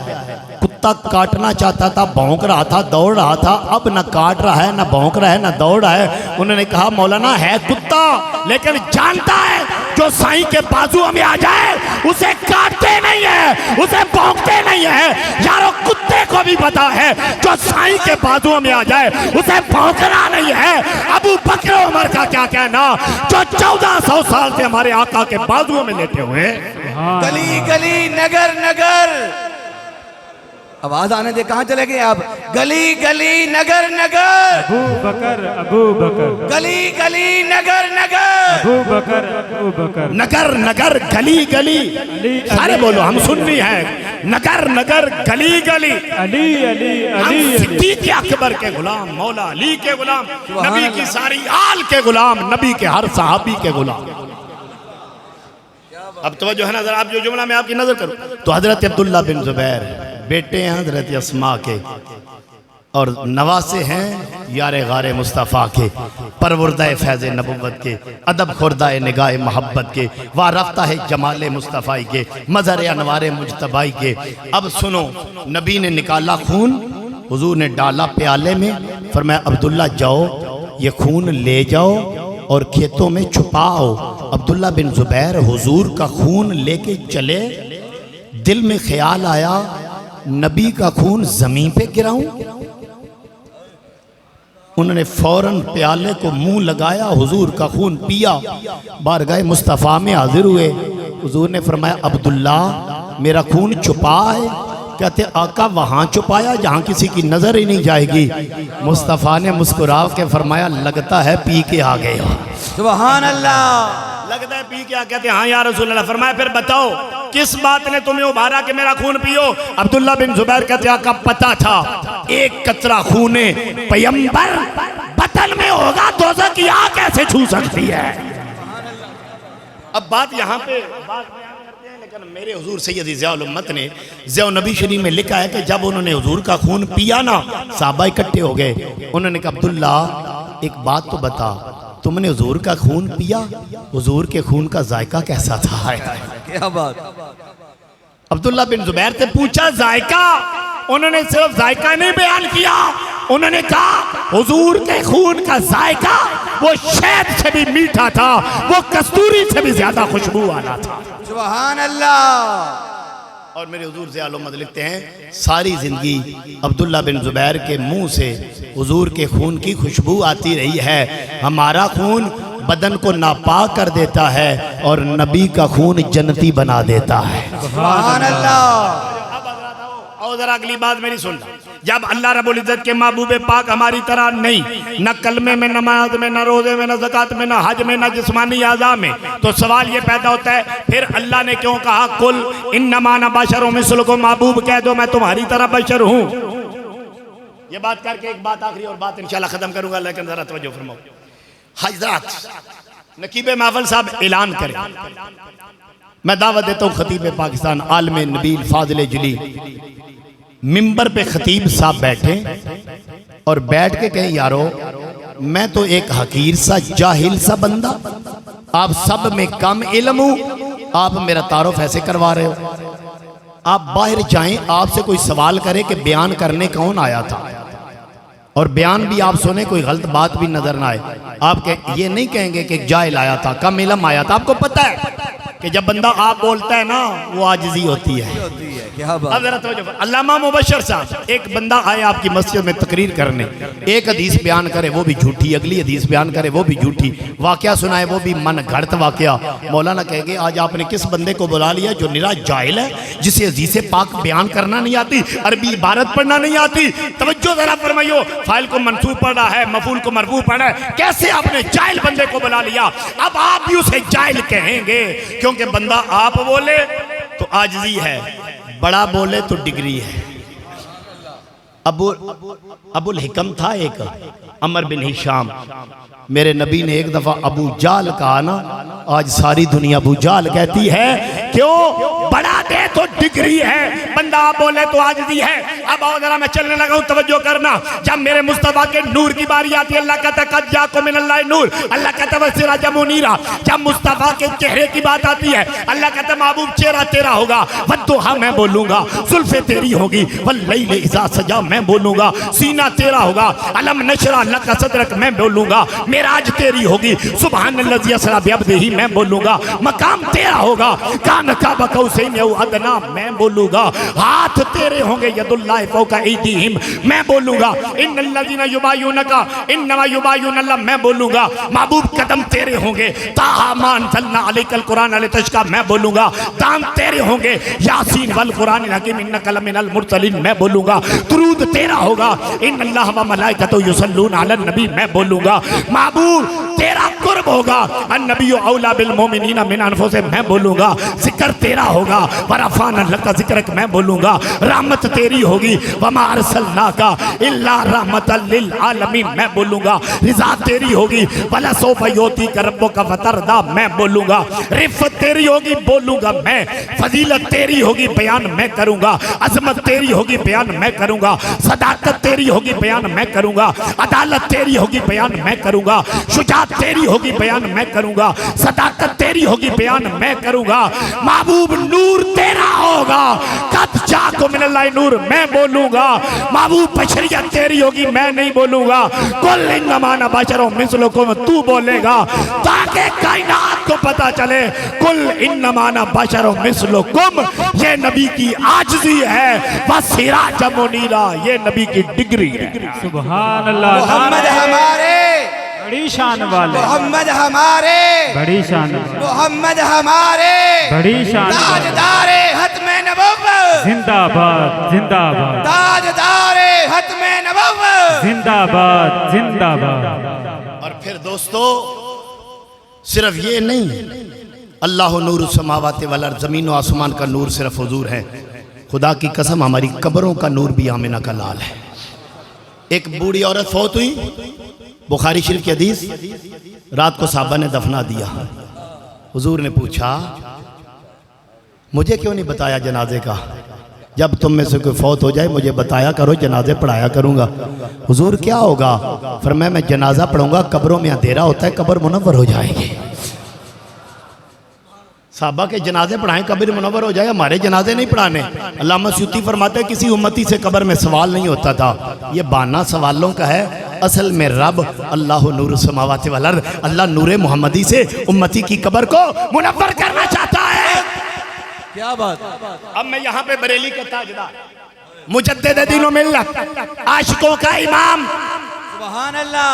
कुत्ता काटना चाहता था, भौंक रहा था, दौड़ रहा था, अब न काट रहा है, न भौंक रहा है, न दौड़ रहा है। उन्होंने कहा मौलाना है कुत्ता, लेकिन जानता है जो साईं के बाजू में आ जाए उसे काटते नहीं है, उसे भौंकते नहीं है। यारो कुत्ते को भी पता है जो साईं के बाजू में आ जाए उसे भौंकना नहीं है। अबू बकर उमर का क्या कहना, जो 1400 साल से हमारे आका के बाजुओं में लेटे हुए। गली गली नगर नगर, आवाज आने दे, कहां चले गए आप? गली गली नगर नगर, अबू बकर, अबू बकर, गली गली नगर नगर, अबू बकर, अबू बकर, नगर नगर गली गली, सारे बोलो हम सुन्नी हैं। नगर नगर गली गली, अली अली हम अली, सिद्दीक अकबर के गुलाम, मौला अली के गुलाम, नबी की सारी आल के गुलाम, नबी के हर सहाबी के गुलाम। अब तो जो है ना, आप जो जुमला में आपकी नजर करो तो हजरत अब्दुल्ला बिन जुबैर बेटे हैं हजरत अस्मा के और नवासे हैं यारे गारे मुस्तफ़ा के, परवरदाए फैज़ नबुव्वत के, अदब खुर्दाए निगाह मोहब्बत के, वाह रफ्ता है जमाले मुस्तफ़ाई के, मज़र अनवारे मुजतबाई के। अब सुनो, नबी ने निकाला खून, हुजूर ने डाला प्याले में, फरमाया अब्दुल्ला जाओ ये खून ले जाओ और खेतों में छुपाओ। अब्दुल्ला बिन जुबैर हुजूर का खून लेके चले। दिल में ख्याल आया नबी का खून जमीन पे गिराऊं। उन्होंने फौरन प्याले को मुंह लगाया, हुजूर का खून पिया, बारगाह मुस्तफ़ा में हाजिर हुए। हुजूर ने फरमाया अब्दुल्ला मेरा खून छुपा है। कहते आका वहां छुपाया जहां किसी की नजर ही नहीं जाएगी। मुस्तफ़ा ने मुस्कुरा के फरमाया लगता है पी के आ गए हो। सुभान अल्लाह। लगता है पी के आ। कहते हाँ या रसूल अल्लाह। फरमाया फिर बताओ किस बात ने तुम्हें उभारा कि मेरा खून पियो? अब्दुल्ला बिन जुबैर कहते आका पता था एक कतरा खून पैगंबर बतन में होगा, दोज़ख की आग कैसे छू सकती है? अब बात यहाँ पे लेकिन मेरे हुजूर सैयदी ज़ियाउल उम्मत ने ज़ियाउल नबी शरीफ में लिखा है कि जब उन्होंने हुजूर का खून पिया ना, साहबा इकट्ठे हो गए। उन्होंने कहा अब्दुल्ला एक बात तो बता, तुमने हुजूर का खून पिया, हुजूर के खून का जायका कैसा था? क्या बात। अब्दुल्ला बिन जुबैर से पूछा जायका, उन्होंने सिर्फ जायका नहीं बयान किया, उन्होंने कहा हुजूर के खून का जायका वो शहद से भी मीठा था, वो कस्तूरी से भी ज्यादा खुशबू वाला था। सुभान अल्लाह। और मेरे हुजूर से आलमद लिखते हैं सारी जिंदगी अब्दुल्ला बिन जुबैर के मुंह से हुजूर के खून की खुशबू आती रही है। हमारा खून बदन को नापाक कर देता है और नबी का खून जन्नती बना देता है। सुभान अल्लाह। और जरा अगली बात मेरी सुन, जब अल्लाह रब्बुल इज्जत के महबूब पाक हमारी तरह नहीं, न कलमे में, नमाज में, न रोजे में, न ज़कात में, न हज में, न जिस्मानी आज़ा में, तो सवाल ये पैदा होता है फिर अल्लाह ने क्यों कहा कुल इन्नमा अना बशरुम मिस्लुकुम, महबूब कह दो मैं तुम्हारी तरह बशर हूँ। ये बात करके एक बात आखिरी और बात इंशाल्लाह खत्म करूंगा, लेकिन जरा तवज्जो फरमाओ। हजरात नकीब महफिल साहब ऐलान करें, मैं दावत देता हूँ खतीब पाकिस्तान आलम नबील फाजिल जली मिंबर पे खतीब साहब बैठे और बैठ के कहें यारो मैं तो एक हकीर सा जाहिल सा बंदा, आप सब में कम इल्म हूं, आप मेरा तारुफ ऐसे करवा रहे हो। आप बाहर जाएं, आपसे कोई सवाल करे कि बयान करने कौन आया था, और बयान भी आप सुने, कोई गलत बात भी नजर ना आए, आप ये नहीं कहेंगे कि जाहिल आया था, कम इल्म आया था। आपको पता है कि जब बंदा आप बोलता है ना वो आजिज़ी होती है। अब जरा तो अल्लामा मुबशर साहब एक बंदा आए आपकी मस्जिद में तकरीर करने, एक हदीस बयान करे वो भी झूठी, अगली हदीस बयान करे वो भी झूठी, वाकया सुनाए वो भी मन घड़त वाकया। मौलाना कहेंगे आज आपने किस बंदे को बुला लिया जो निरा जाहिल है, जिसे हदीस पाक बयान करना नहीं आती, अरबी इबारत पढ़ना नहीं आती। तवज्जो जरा फरमाइयो, फाइल को मंसूब पढ़ा है, मफूल को मरफू पढ़ा है, कैसे आपने जाहिल बंदे को बुला लिया। अब आप भी उसे जाहिल कहेंगे क्योंकि बंदा आप बोले तो आजिज़ी है, बड़ा बोले तो डिग्री है। अबुल हिकम था एक, अमर बिन हिशाम, मेरे नबी ने एक दफा अबू जाल कहा ना, आज सारी दुनिया अबू जाल कहती है, क्यों? बड़ा दे तो डिग्री है, बंदा आप बोले तो आजिज़ी है। अब आओ जरा मैं चलने लगा हूं, तवज्जो करना। जब मेरे मुस्तफा के नूर की बारी आती है, अल्लाह कहता है कद जाकुम मिनल्लाहि नूर, अल्लाह कहता है सिराजम मुनीरा। जब मुस्तफा के चेहरे की बात आती है, अल्लाह कहता है महबूब चेहरा तेरा होगा, वद्दुहा मैं बोलूंगा, जुल्फे तेरी होगी, वल्लैल इज़ा सजा मैं बोलूंगा, सीना तेरा होगा, अलम नशरा लका सदरक मैं बोलूंगा, मेराज तेरी होगी, सुबहानल्लज़ी असरा बिअब्दिही मैं बोलूंगा, मकाम तेरा होगा, कान काबा कौसैन औ अदना मैं बोलूंगा, हाथ तेरे होंगे यदुल्लाहि फौका ऐदीहिम मैं बोलूंगा, इन्नल्लज़ीना युबाय्यूनका इन्नमा युबाय्यूनल्लाह मैं बोलूंगा, महबूब कदम तेरे होंगे, ताहा मा अंज़लना अलैकल कुरान लितश्का मैं बोलूंगा, दाम तेरे होंगे, यासीन वल कुरानिल हकीम इन्नका लमिनल मुरसलीन मैं बोलूंगा, दुरूद तेरा होगा, इन्नल्लाह व मलाइकतहु युसल्लूना अलन नबी मैं बोलूंगा, महबूब तेरा कुर्ब होगा, अन्नबिय्यु औला बिल मोमिनीना मिन अनफुसिहिम मैं बोलूंगा, जिक्र तेरा होगा, वरफ़अना लका जिक्रक मैं बोलूंगा, रहमत तेरी होगी, वमा अरसलनाका इल्ला रहमतल लिल आलमीन मैं बोलूंगा, रिज़ा तेरी होगी, वला सौफ़ा युअतीका रब्बुका फतरदा मैं बोलूंगा, रिफ़त तेरी होगी बोलूंगा मैं, फजीलत तेरी होगी बयान मैं करूंगा, अज़मत तेरी होगी बयान मैं करूंगा, सदाकत तेरी होगी बयान मैं करूंगा, अदालत तेरी होगी बयान मैं करूंगा, शुजाअत तेरी होगी बयान मैं करूंगा, सदाकत तेरी होगी बयान मैं करूंगा, महबूब नूर तेरा होगा, कद जाको मिनल्लाहि नूर मैं बोलूंगा, महबूब बशरियत तेरी होगी मैं नहीं बोलूंगा, कुल इन्नमा अना बशरुम मिस्लुकुम तू बोलेगा, ताकि कायनात को पता चले कुल इन्नमा अना बशरुम मिस्लुकुम ये नबी की आजिज़ी है, बस सिराजम मुनीरा ये नबी की डिग्री है। सुभान अल्लाह। मोहम्मद हमारे, बड़ी शान वाले, मोहम्मद हमारे, बड़ी शान वाले, मोहम्मद हमारे, बड़ी शान वाले, ताजदारे खत्मे नबुव्वत, जिंदाबाद जिंदाबाद, ताजदारे खत्मे नबुव्वत, जिंदाबाद जिंदाबाद। और फिर दोस्तों सिर्फ ये नहीं, अल्लाह नूर समावात वल अर्ज़, ज़मीन व आसमान का नूर सिर्फ हुजूर है, खुदा की कसम हमारी कब्रों का नूर भी आमिना का लाल है। एक बूढ़ी औरत फौत हुई, बुखारी शरीफ की हदीस, रात को साहबा ने दफना दिया, हुजूर ने पूछा मुझे क्यों नहीं बताया जनाजे का, जब तुम में से कोई फौत हो जाए मुझे बताया करो, जनाजे पढ़ाया करूंगा। हुजूर क्या होगा? फरमाया मैं जनाजा पढ़ूंगा, कब्रों में अंधेरा होता है, कब्र मुनव्वर हो जाएगी। साहबा के जनाजे पढ़ाएं, कब्र मुनव्वर हो जाए, हमारे जनाजे नहीं पढ़ाने। अल्लामा स्यूती फरमाते हैं किसी उम्मती से कब्र में सवाल नहीं होता था, ये बहाना सवालों का है। असल में रब अल्लाह नूर समावाति वल अर्द, अल्लाह नूर मोहम्मदी से उम्मती की कब्र को मुनव्वर करना चाहता है। क्या बात। अब मैं यहाँ पे बरेली का ताजदार, मुजद्दिद दीनो मिल्लत, आशिकों का इमाम, सुभान अल्लाह,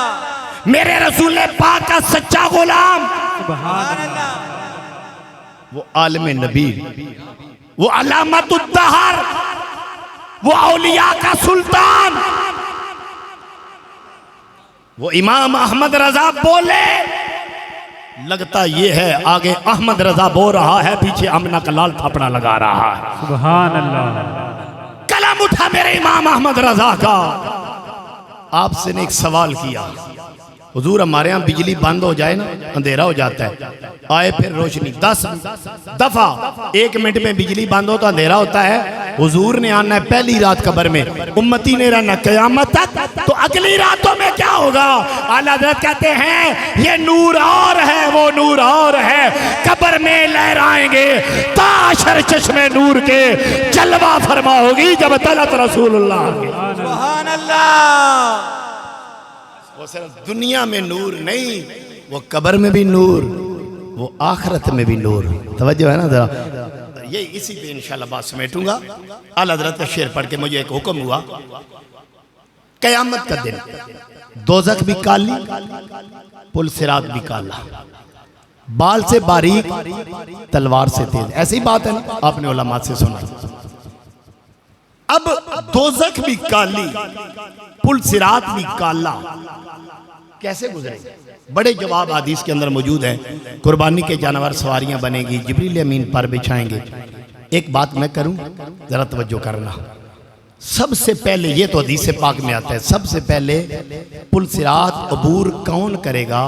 मेरे रसूल पाक का सच्चा गुलाम, सुभान अल्लाह, वो आलम नबी, वो अलामतुद्दहर, वो औलिया का सुल्तान, वो इमाम अहमद रजा बोले। लगता ये है आगे अहमद रजा बोल रहा है, पीछे अमना का लाल थापड़ा लगा रहा है। सुभान अल्लाह। कलम उठा मेरे इमाम अहमद रजा का। आपसे ने एक सवाल किया, हुजूर हमारे यहाँ बिजली बंद हो जाए ना, अंधेरा हो जाता है, आए फिर रोशनी, 10 दफा 1 मिनट में बिजली बंद हो तो अंधेरा होता है। हुजूर ने आना है पहली रात कब्र में, उम्मती ने रहना क़यामत तक, तो अगली रातों में क्या होगा? आला हज़रत कहते हैं ये नूर और है, वो नूर और है, कब्र में लहराएंगे ताशर चश्मे नूर के, जलवा फरमा होगी जब तलत रसूलुल्लाह के। सुभान अल्लाह। वो सिर्फ दुनिया में नूर नहीं, वो कब्र में भी नूर, वो आखिरत में भी नूर। तवज्जो है ना जरा, ये इसी पे इंशाल्लाह बात समेटूंगा। आला हज़रत का शेर पढ़ के मुझे एक हुक्म हुआ, क़यामत का दिन दोज़ख भी काली, पुल सिरात भी काला, बाल से बारीक तलवार से तेज, ऐसी बात है ना, आपने उलमा से सुना। अब दोज़ख भी काली, पुल सिरात भी काला, कैसे गुजरेंगे? बड़े जवाब हदीस के अंदर मौजूद हैं। कुर्बानी के जानवर सवारियां बनेगी, जिब्रील अमीन पर बिछाएंगे। एक बात मैं करूं, जरा तवज्जो करना। सबसे पहले, ये तो हदीस पाक में आता है, सबसे पहले पुल सिरात अबूर कौन करेगा?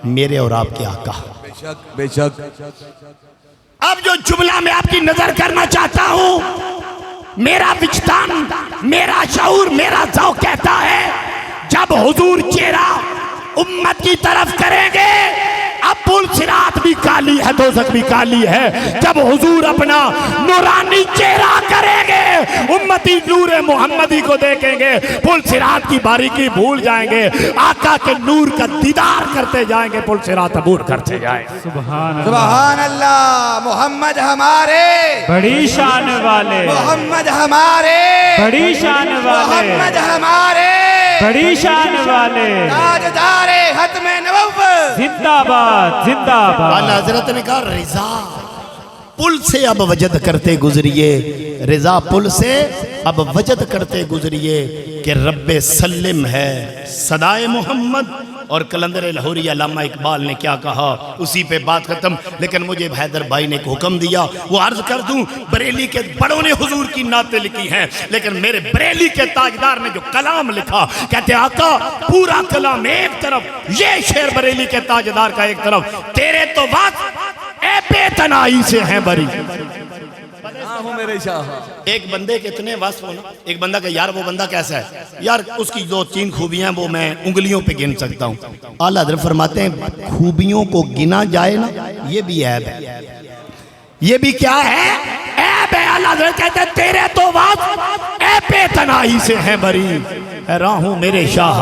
मेरे और आपके आका। बेशक बेशक। अब जो जुमला मैं आपकी नजर करना चाहता हूं, मेरा विजदान, मेरा शऊर, मेरा ज़ौक़ कहता है जब हुजूर चेहरा उम्मत की तरफ करेंगे, अब पुल सिरात भी काली है, दोज़ख भी काली है। जब हुजूर अपना नूरानी चेहरा करेंगे, उम्मती नूर मोहम्मदी को देखेंगे, पुल सिरात की बारीकी भूल जाएंगे, आका के नूर का दीदार करते जाएंगे, पुल सिरात अबूर करते जाएंगे। सुभान अल्लाह। सुभान अल्लाह। मोहम्मद हमारे, बड़ी शान वाले, मोहम्मद हमारे, बड़ी शान वाले, मोहम्मद हमारे, बड़ी शान वाले, ताजदारे खत्मे नबुव्वत, जिंदाबाद जिंदाबाद। आला हज़रत ने कहा रिजा पुल से अब वजद करते गुजरिए, रिजा पुल से अब वजद करते गुजरिए कि रब्बे सल्लिम है सदाए मोहम्मद। और कलंदर लाहौरी अल्लामा इकबाल ने क्या कहा, उसी पे बात खत्म। लेकिन मुझे हैदर भाई ने एक हुक्म दिया, वो अर्ज कर दूं, बरेली के बड़ों ने हुजूर की नाते लिखी हैं, लेकिन मेरे बरेली के ताजदार ने जो कलाम लिखा, कहते आका पूरा कलाम एक तरफ, ये शेर बरेली के ताजदार का एक तरफ, तेरे तो बात ए बेतनाई से हैं बरी। हूँ मेरे शाह। एक बंदे के इतने वस्फ हो ना, एक बंदा का यार वो बंदा कैसा है यार, उसकी 2-3 खूबियां वो मैं उंगलियों पे गिन सकता हूँ। आला हज़रत फरमाते हैं खूबियों को गिना जाए ना, ये भी ऐब है, ये भी क्या है? ऐब है। आला हज़रत कहते हैं तेरे तो वस्फ ए बेतनाई से हैं बरी। हैरान हूँ मेरे शाह,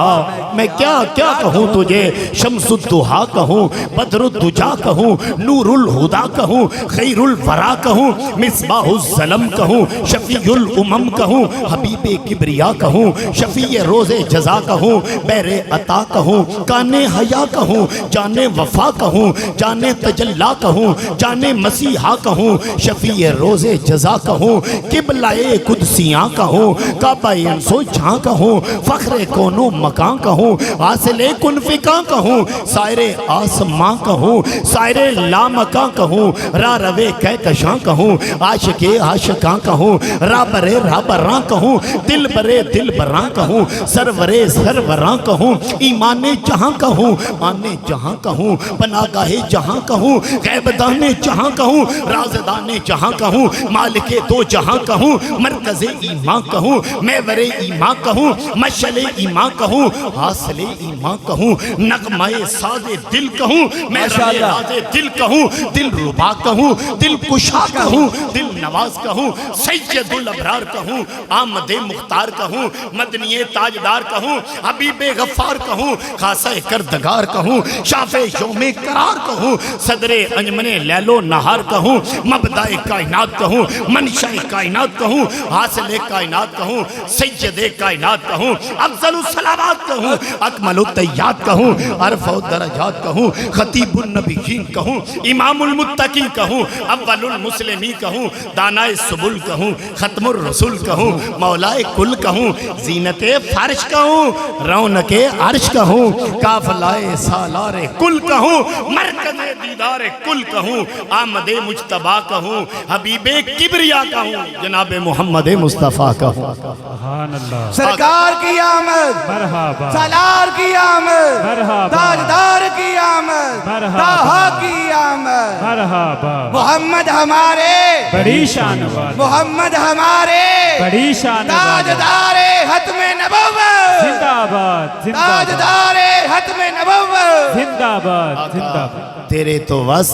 मैं क्या क्या कहूँ तुझे, शम्सुद्दुहा कहूँ, बदरुद्दुजा कहूँ, नूरुल हुदा कहूँ, खैरुल वरा कहूँ, मिसबाहुज़्ज़लम कहूँ, शफीउल उमम कहूँ, हबीबे किबरिया कहूँ, शफीए रोज़े जज़ा कहूँ, बैरे अता कहूँ, काने हया कहूँ, जाने वफ़ा कहूँ, जाने तजल्ला कहूँ, जाने मसीहा कहूँ, शफीए रोज़े जज़ा कहूँ, किबलाए कुदसियाँ कहूँ, काबाए इंसो जहाँ कहूँ, फ़ख्रे कोनो मकान कहूँ, हासिले कुनफ़िका कहूँ, सायरे आसमां कहूँ, सायरे लामका कहूँ, रा रवे कहकशां कहूँ, आशिके आशिकां कहूँ, रा बरे राबरां कहूँ, दिल बरे दिल बरां कहूँ, सरवरे सरवरां कहूँ, ईमाने जहाँ कहूँ, आने जहाँ कहूँ, पनागाहे जहाँ कहूँ, गैबदाने जहाँ कहूँ, राज़दाने जहाँ कहूँ, मालिके दो जहाँ कहूँ, मरकज़े ईमान कहूँ, मैं वरे ईमान कहूँ, मशले ईमान कहूँ, हासिले ईमान कहूँ, नगमाए सादे दिल कहूँ, मैं रमे राज़े दिल कहूँ, दिल रुबा कहूँ, दिल कुशा कहूँ, दिल नवाज कहूँ, सैयदुल अबरार कहूँ, आमदे मुख्तार कहूँ, मदनिये ताजदार कहूँ, हबीबे गफ्फार कहूँ, खासा करदगार कहूँ, शाफे योमे करार कहूँ, सदरे अंजमने लैलो नहार कहूँ, मबदाए कायनात कहूँ, मनशाए कायनात कहूँ, हासिले कायनात कहूँ, सैयदे कायनात कहूँ, अफजलुस सलावात कहूँ, अकमलुत तय्यात कहूँ, अरफउद दरजात कहूँ, खतीबुन नबिय्यीन कहूँ, इमामुल मुत्तकी कहूँ, अव्वलुल मुस्लिमीन कहूँ, दानाए सुबुल कहूँ, खत्मुर रसूल कहूँ, मौलाए कुल कहूँ, जीनते फर्श कहूँ, रौनके अर्श कहूँ, काफलाए सालारे कुल कहूँ, मरकज़े दीदारे कुल कहूँ, आमदे मुज्तबा कहूँ, हबीबे किबरिया कहूँ, जनाबे मोहम्मद मुस्तफ़ा कहूँ। सुभान अल्लाह। सरकार की आमद, मरहबा सालार की आमद, मरहबा ताजदार की आमद, मरहबा ताहा की आमद। मरहबा। मोहम्मद हमारे, बड़ी शान वाले, मोहम्मद हमारे, बड़ी शान वाले। ताजदारे हत्मे नबुव्वत, जिंदाबाद जिंदाबाद ताजदारे हत्मे नबुव्वत। जिंदाबाद जिंदाबाद। तेरे तो वस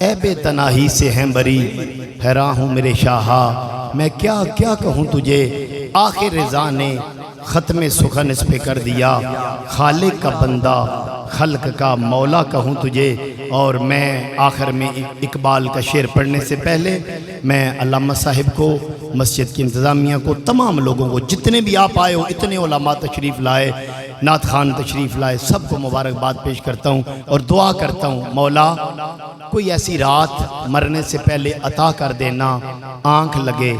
ए बेतनाही से हैं बरी, हैरान हूँ मेरे शाहा, मैं क्या क्या कहूँ तुझे। आखिर रज़ा ने ख़त्म सुखन इस पे कर दिया, खालिक का बंदा खल्क का मौला कहूँ तुझे। और मैं आखिर में इकबाल का शेर पढ़ने से पहले मैं अल्लामा साहिब को, मस्जिद की इंतज़ामिया को, तमाम लोगों को, जितने भी आप आए हो, इतने उलमा तशरीफ़ लाए, नात खान तशरीफ़ लाए, सबको मुबारकबाद पेश करता हूँ और दुआ करता हूँ, मौला कोई ऐसी रात मरने से पहले अता कर देना, आँख लगे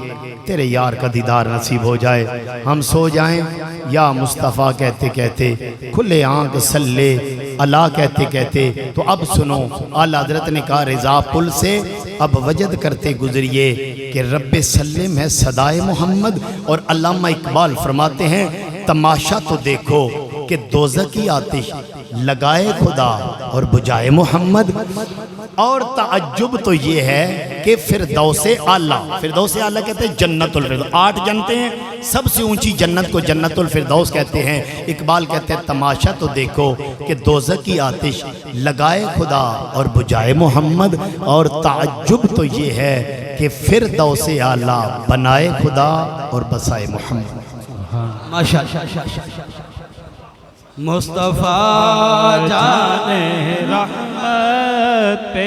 तेरे यार का दीदार नसीब हो जाए, हम सो जाएं या मुस्तफ़ा कहते कहते, खुले आँख सल्ले अला कहते कहते। तो अब सुनो, आला हज़रत ने कहा रिज़ा पुल से अब वजद करते गुजरिए कि रब्बे सल्लम है सदाए मोहम्मद। और अल्लामा इकबाल फरमाते हैं तमाशा तो देखो कि दोज़ख की आतिश लगाए खुदा और बुझाए मोहम्मद। और ताज्जुब तो ये है कि फिरदौसे आला, फिरदौसे आला कहते हैं जन्नतुल फिरदौस, 8 जन्नतें हैं, सबसे ऊंची जन्नत को जन्नतुल फिरदौस कहते हैं। इकबाल कहते हैं तमाशा तो देखो कि दोज़ख की आतिश लगाए खुदा और बुझाए मोहम्मद। और ताज्जुब तो ये है कि फिरदौसे आला बनाए खुदा और बसाए मोहम्मद। मुस्तफ़ा जाने रहमत पे